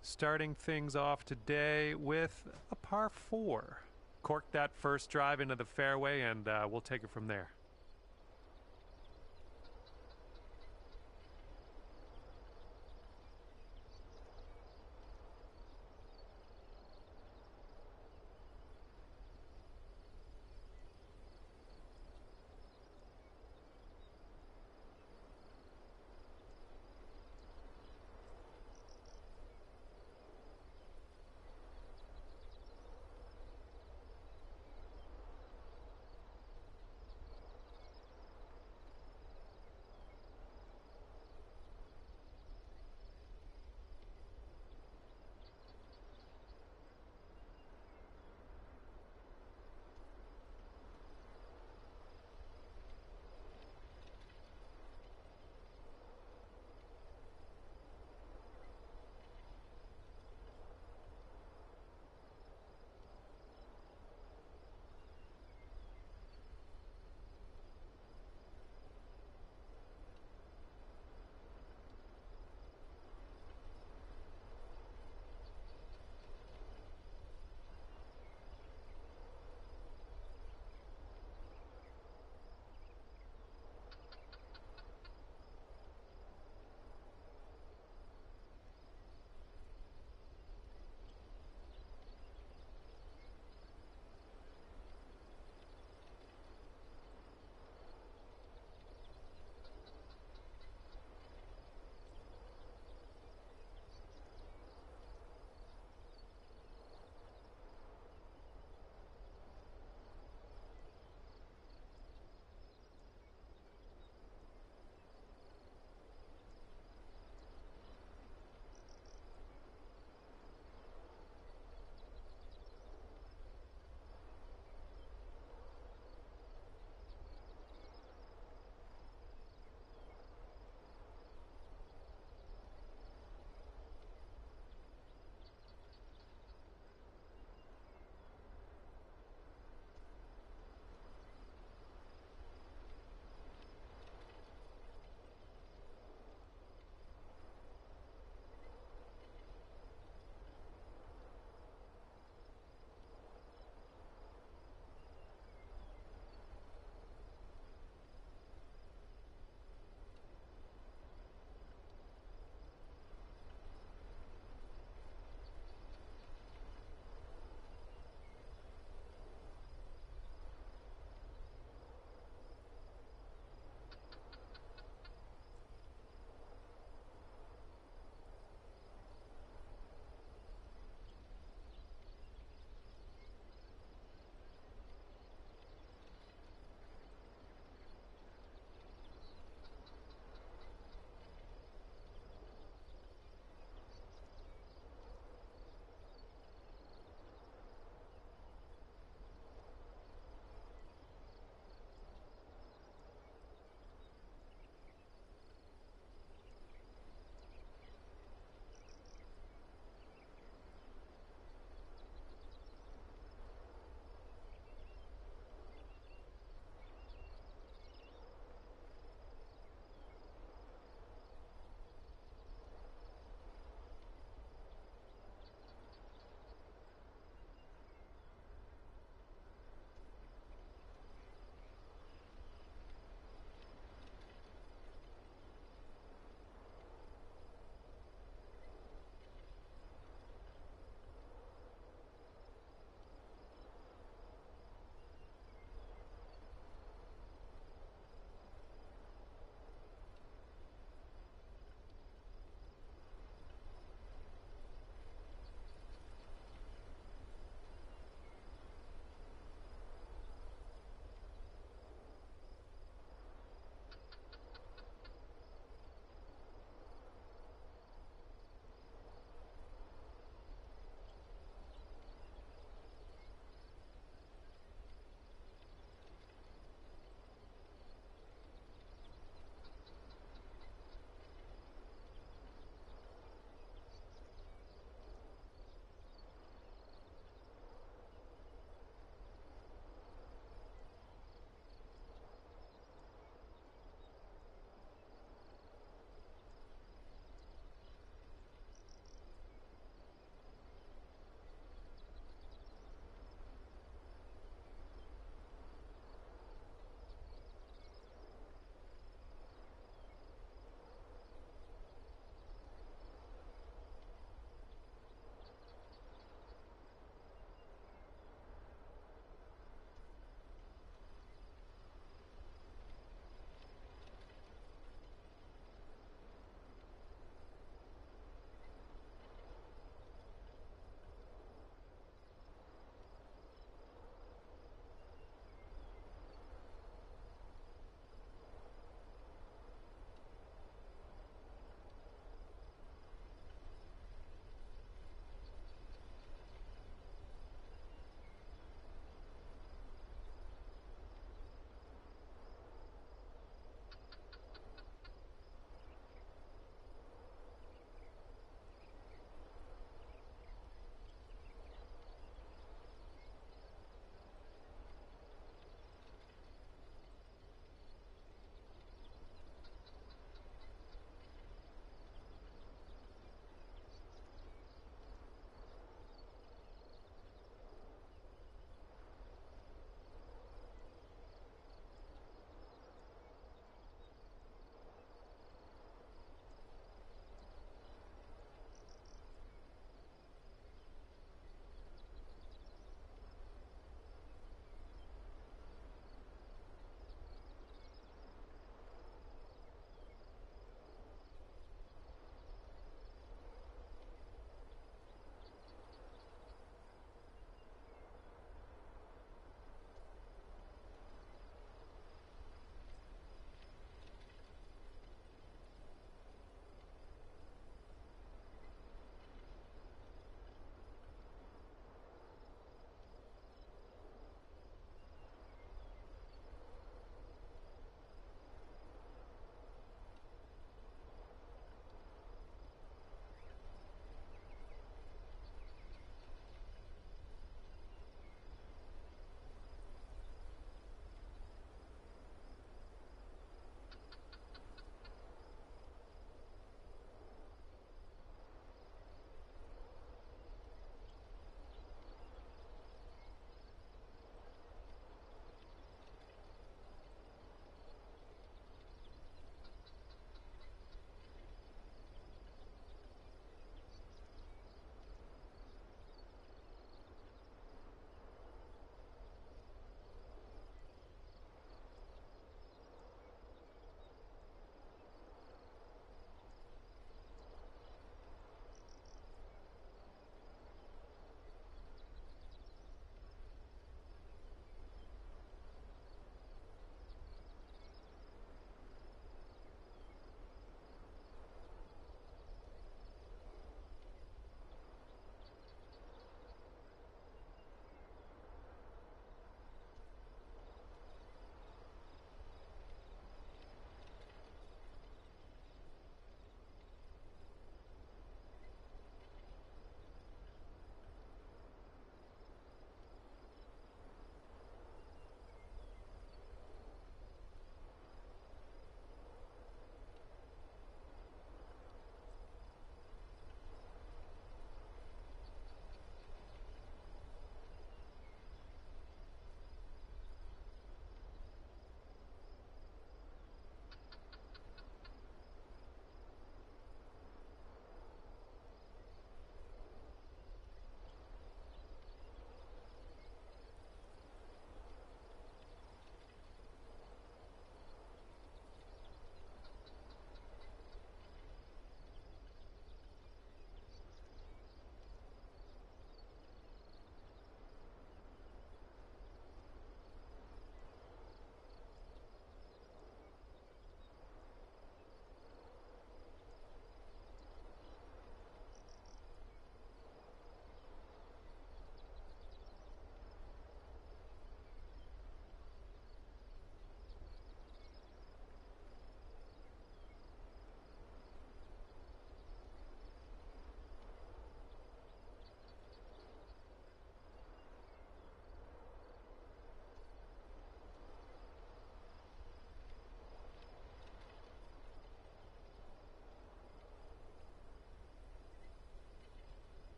Starting things off today with a par 4. Cork that first drive into the fairway and we'll take it from there.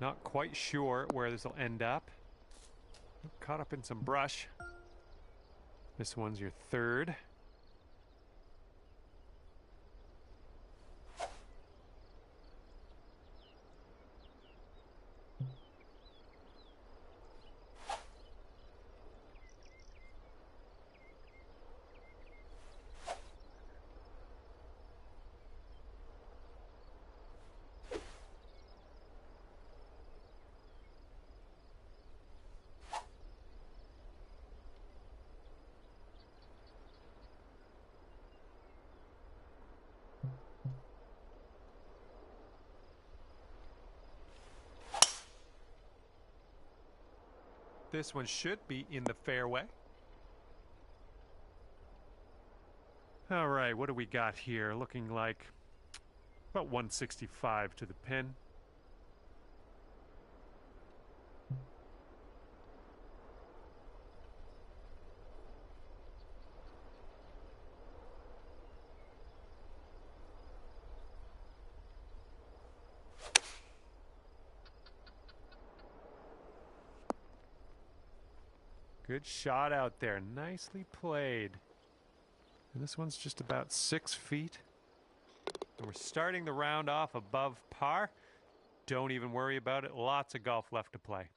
Not quite sure where this will end up. Caught up in some brush. This one's your third. This one should be in the fairway. All right, what do we got here? Looking like about 165 to the pin. Good shot out there. Nicely played. And this one's just about 6 feet. And we're starting the round off above par. Don't even worry about it. Lots of golf left to play.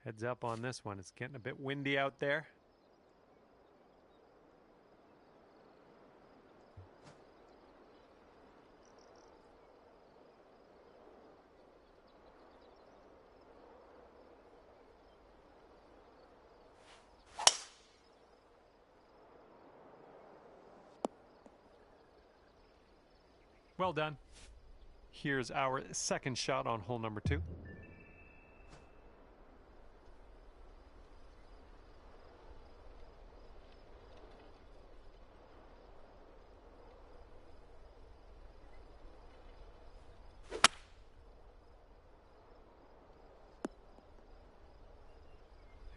Heads up on this one. It's getting a bit windy out there. Well done. Here's our second shot on hole number 2.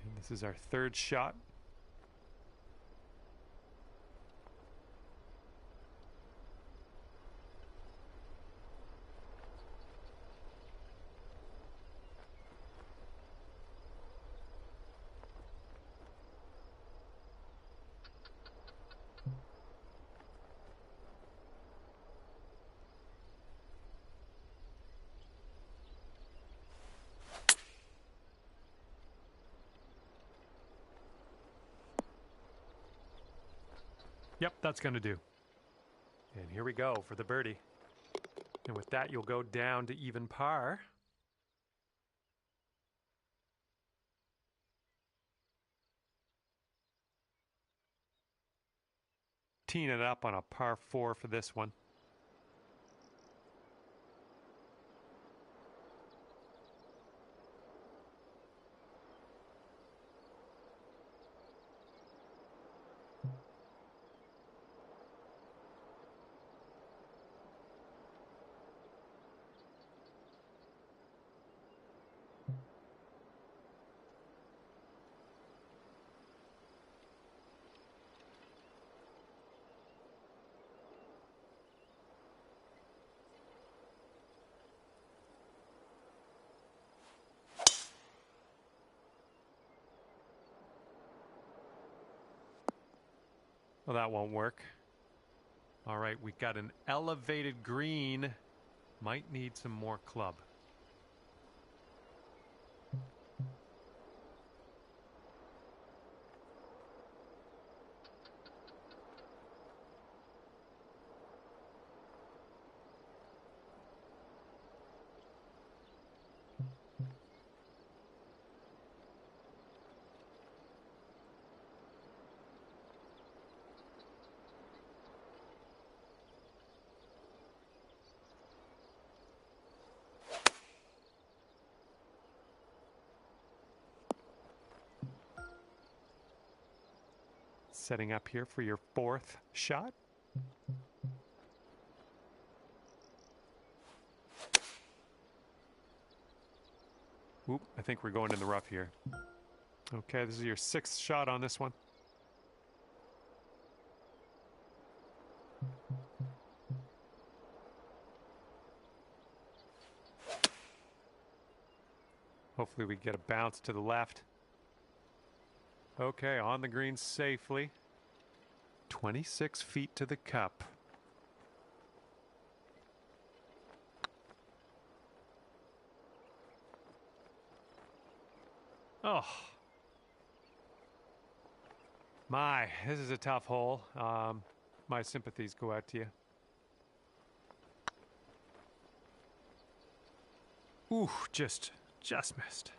And this is our third shot. Yep, that's going to do. And here we go for the birdie. And with that, you'll go down to even par. Teeing it up on a par 4 for this one. Well, that won't work. All right, we got an elevated green. Might need some more club. Setting up here for your fourth shot. Oop, I think we're going in the rough here. Okay, this is your sixth shot on this one. Hopefully we get a bounce to the left. Okay, on the green safely. 26 feet to the cup. Oh. My, this is a tough hole. My sympathies go out to you. Ooh, just missed.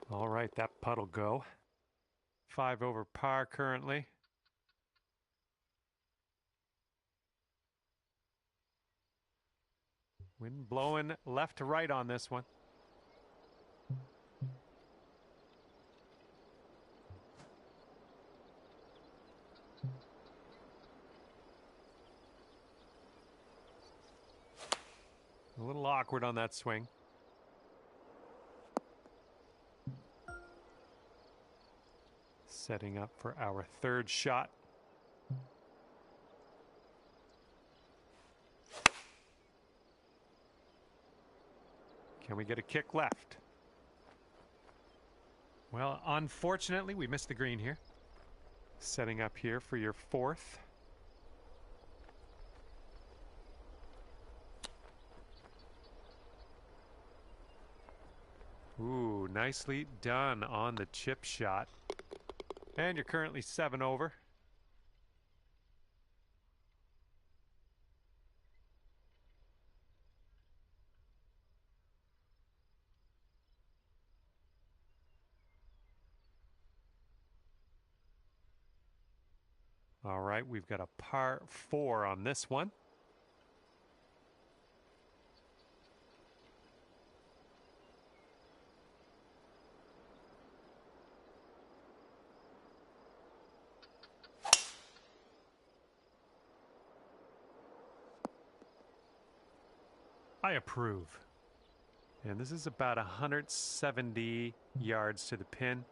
All right, that putt'll go. 5 over par currently. Wind blowing left to right on this one. A little awkward on that swing. Setting up for our third shot. Can we get a kick left? Well, unfortunately, we missed the green here. Setting up here for your fourth. Ooh, nicely done on the chip shot. And you're currently 7 over. All right, we've got a par 4 on this one. I approve. And this is about 170 yards to the pin.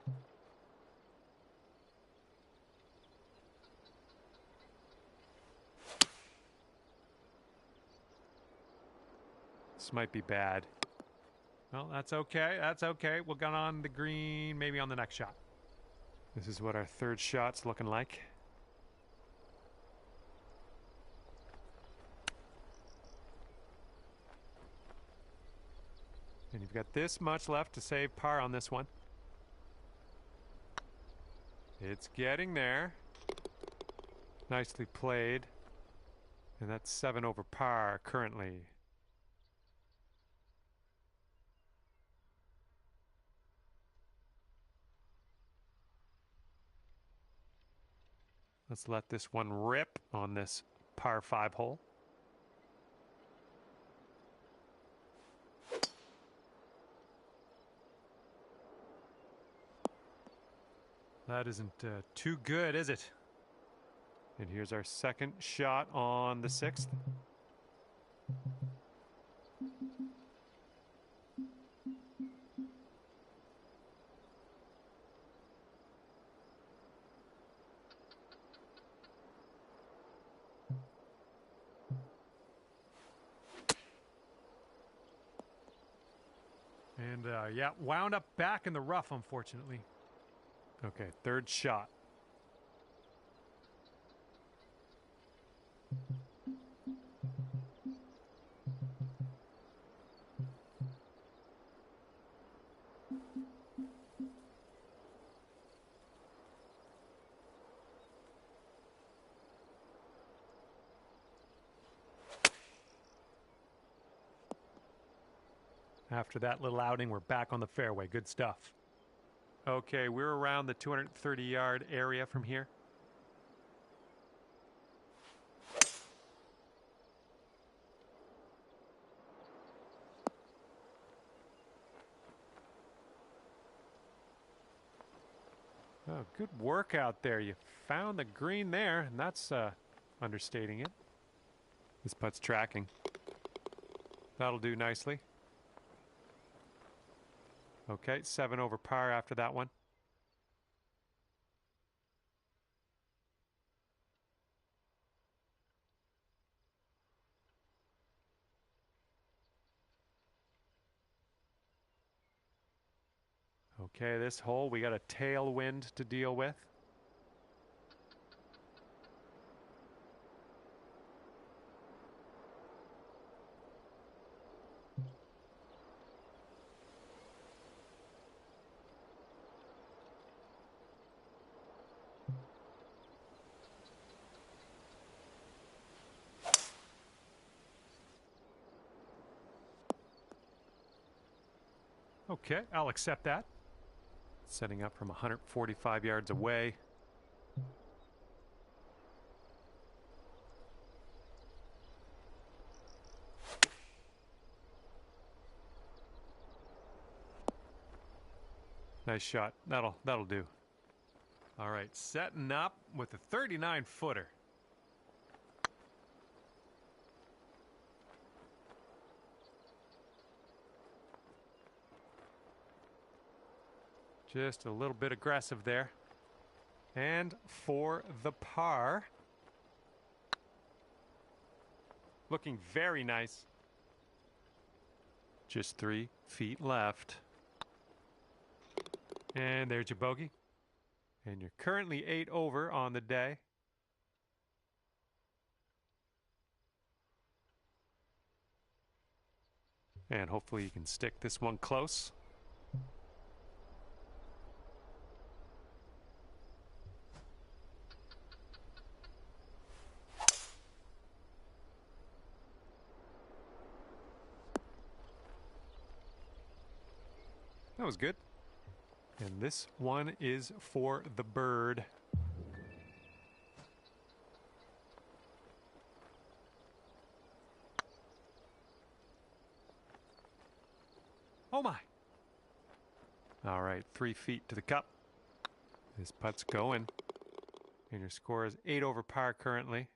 This might be bad. Well, that's okay. That's okay. We'll get on the green maybe on the next shot. This is what our third shot's looking like. And you've got this much left to save par on this one. It's getting there. Nicely played. And that's 7 over par currently. Let's let this one rip on this par 5 hole. That isn't too good, is it? And here's our second shot on the 6th. And yeah, wound up back in the rough, unfortunately. Okay, third shot. After that little outing, we're back on the fairway. Good stuff. Okay, we're around the 230-yard area from here. Oh, good work out there. You found the green there, and that's understating it. This putt's tracking. That'll do nicely. Okay, 7 over par after that one. Okay, this hole, we got a tailwind to deal with. Okay, I'll accept that. Setting up from 145 yards away. Nice shot. That'll do. All right, setting up with a 39-footer. Just a little bit aggressive there. And for the par. Looking very nice. Just 3 feet left. And there's your bogey. And you're currently 8 over on the day. And hopefully you can stick this one close. That was good. And this one is for the bird. Oh my. All right, 3 feet to the cup. This putt's going. And your score is 8 over par currently.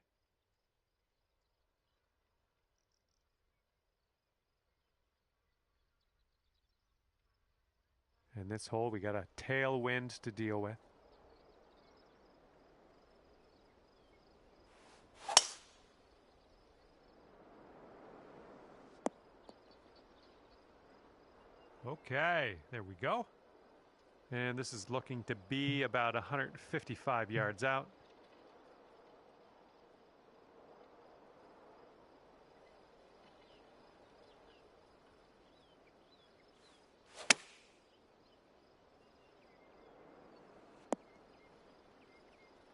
And this hole, we got a tailwind to deal with. Okay, there we go. And this is looking to be about 155 yards out.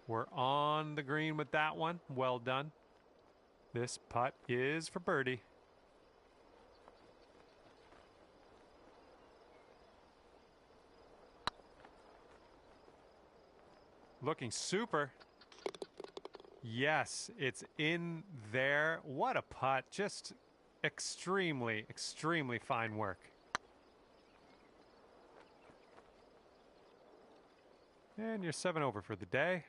We're on the green with that one. Well done. This putt is for birdie. Looking super. Yes, it's in there. What a putt. Just extremely, extremely fine work. And you're 7 over for the day.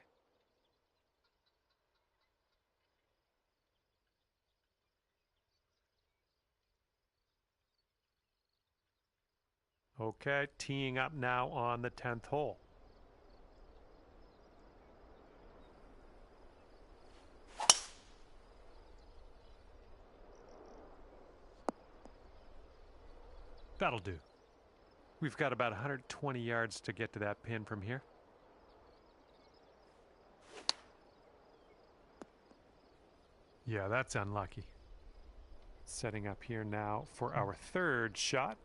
Okay, teeing up now on the 10th hole. That'll do. We've got about 120 yards to get to that pin from here. Yeah, that's unlucky. Setting up here now for our 3rd shot.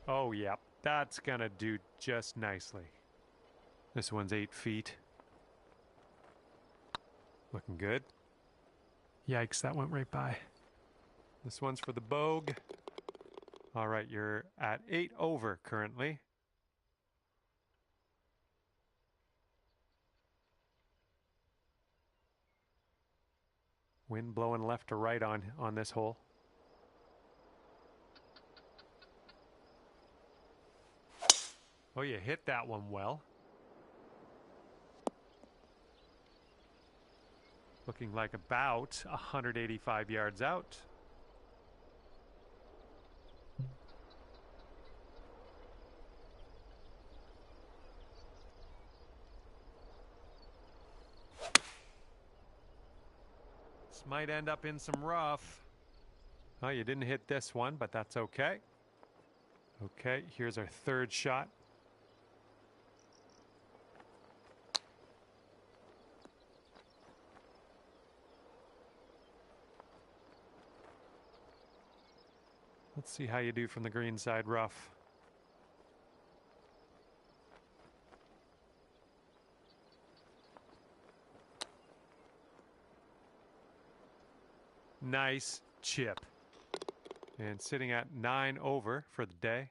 Oh, yeah, that's gonna do just nicely. This one's 8 feet. Looking good. Yikes, that went right by. This one's for the bogue. All right, you're at 8 over currently. Wind blowing left to right on this hole. Oh, you hit that one well. Looking like about 185 yards out. This might end up in some rough. Oh, you didn't hit this one, but that's okay. Okay, here's our third shot. Let's see how you do from the green side rough. Nice chip. And sitting at 9 over for the day.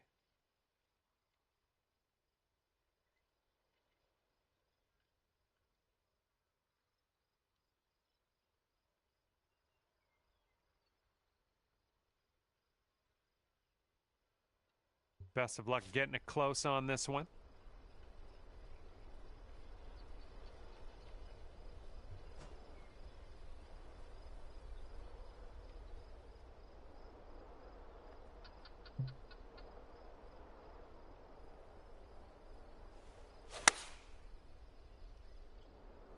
Best of luck getting it close on this one.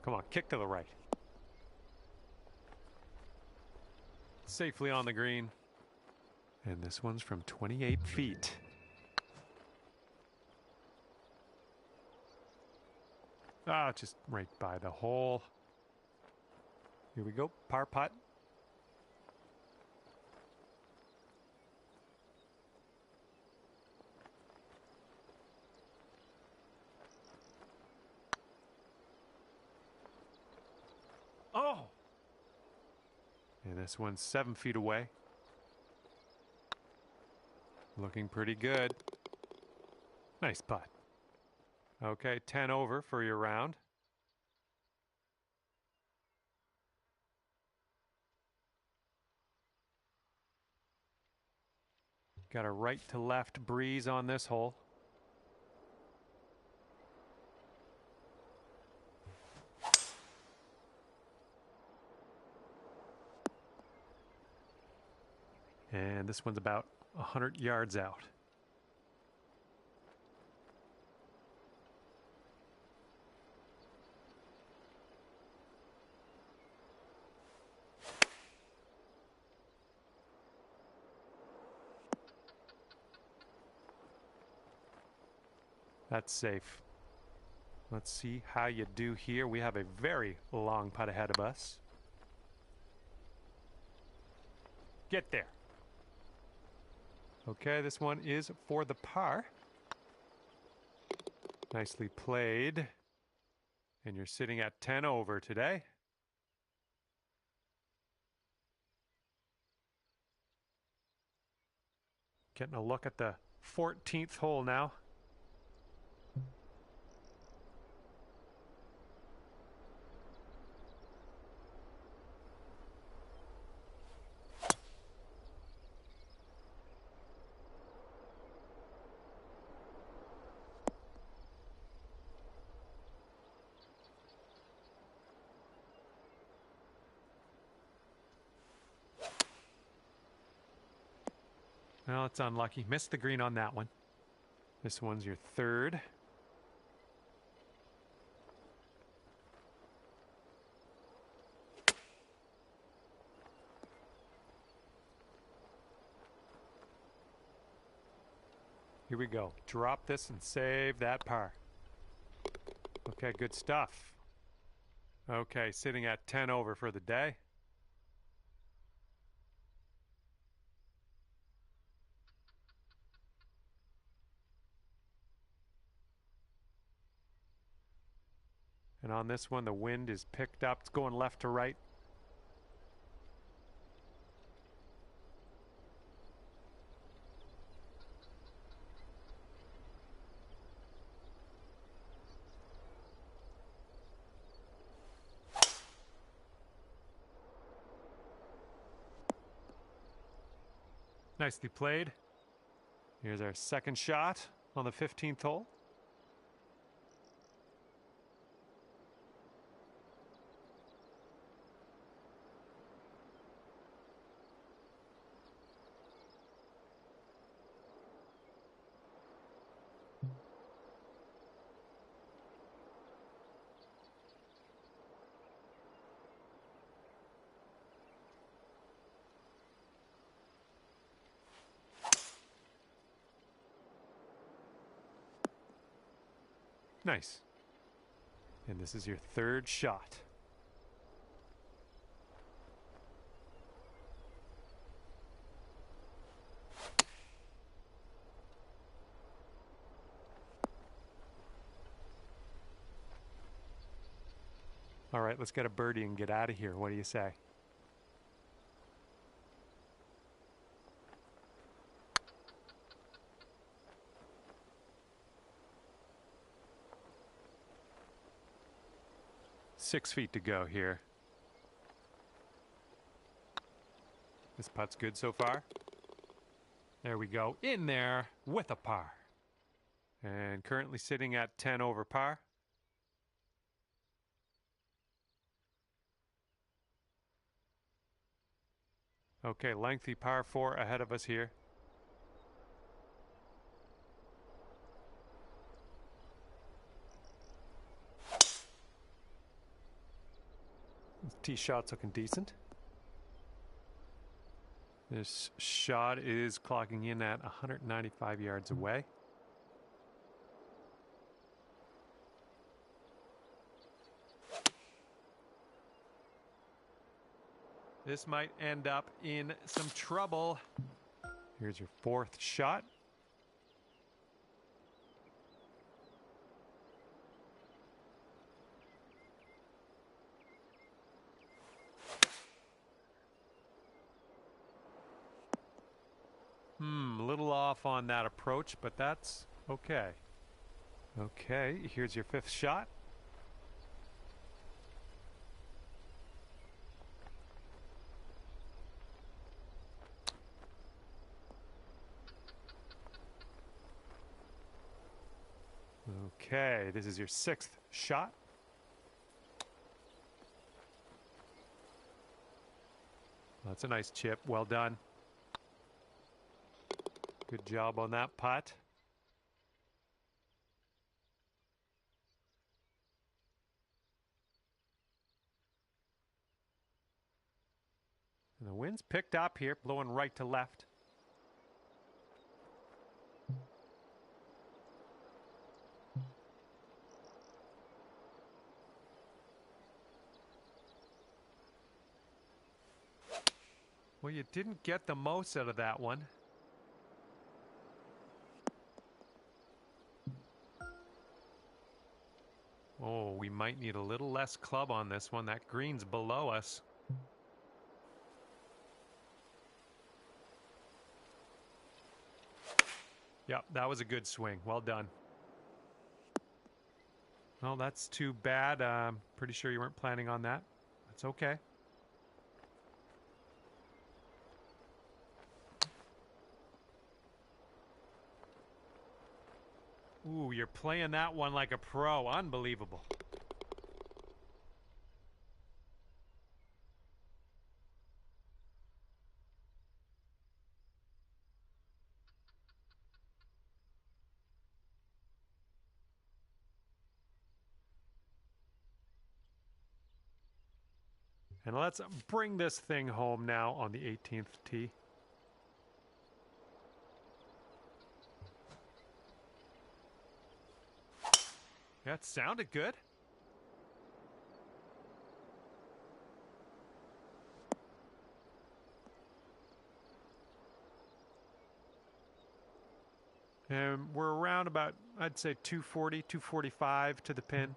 Come on, kick to the right. Safely on the green. And this one's from 28 feet. Ah, just right by the hole. Here we go, par putt. Oh! And this one's 7 feet away. Looking pretty good. Nice putt. Okay, 10 over for your round. Got a right to left breeze on this hole. And this one's about 100 yards out. That's safe. Let's see how you do here. We have a very long putt ahead of us. Get there. Okay, this one is for the par. Nicely played. And you're sitting at 10 over today. Getting a look at the 14th hole now. Well, it's unlucky. Missed the green on that one. This one's your third. Here we go. Drop this and save that par. Okay, good stuff. Okay, sitting at 10 over for the day. And on this one, the wind is picked up. It's going left to right. Nicely played. Here's our second shot on the 15th hole. Nice. And this is your third shot. All right, let's get a birdie and get out of here. What do you say? Six feet to go here. This putt's good so far. There we go. In there with a par. And currently sitting at 10 over par. Okay, lengthy par 4 ahead of us here. Tee shot's looking decent. This shot is clocking in at 195 yards away. This might end up in some trouble. Here's your fourth shot. A little off on that approach, but that's okay. Okay, here's your fifth shot. Okay, this is your sixth shot. That's a nice chip. Well done. Good job on that putt. And the wind's picked up here, blowing right to left. Well, you didn't get the most out of that one. Oh, we might need a little less club on this one. That green's below us. Yep, that was a good swing. Well done. Well, that's too bad. Pretty sure you weren't planning on that. That's okay. Ooh, you're playing that one like a pro. Unbelievable. And let's bring this thing home now on the 18th tee. That sounded good. And we're around about, I'd say 240, 245 to the pin.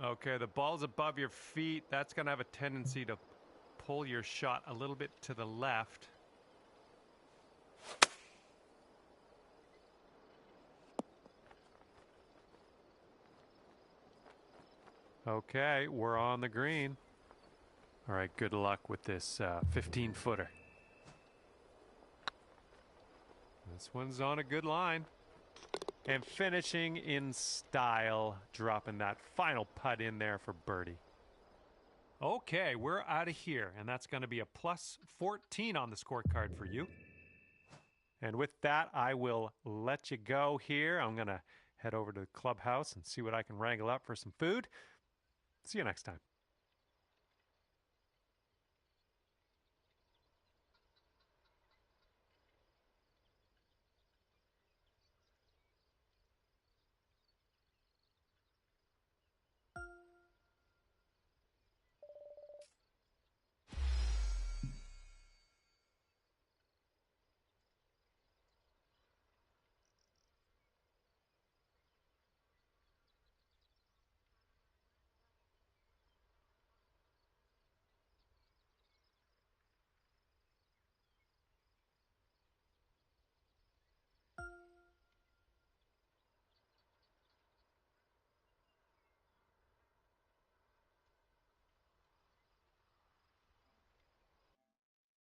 Okay, the ball's above your feet. That's going to have a tendency to pull your shot a little bit to the left. Okay, we're on the green. All right, good luck with this 15-footer. This one's on a good line. And finishing in style, dropping that final putt in there for birdie. Okay, we're out of here, and that's going to be a plus 14 on the scorecard for you. And with that, I will let you go here. I'm going to head over to the clubhouse and see what I can wrangle up for some food. See you next time.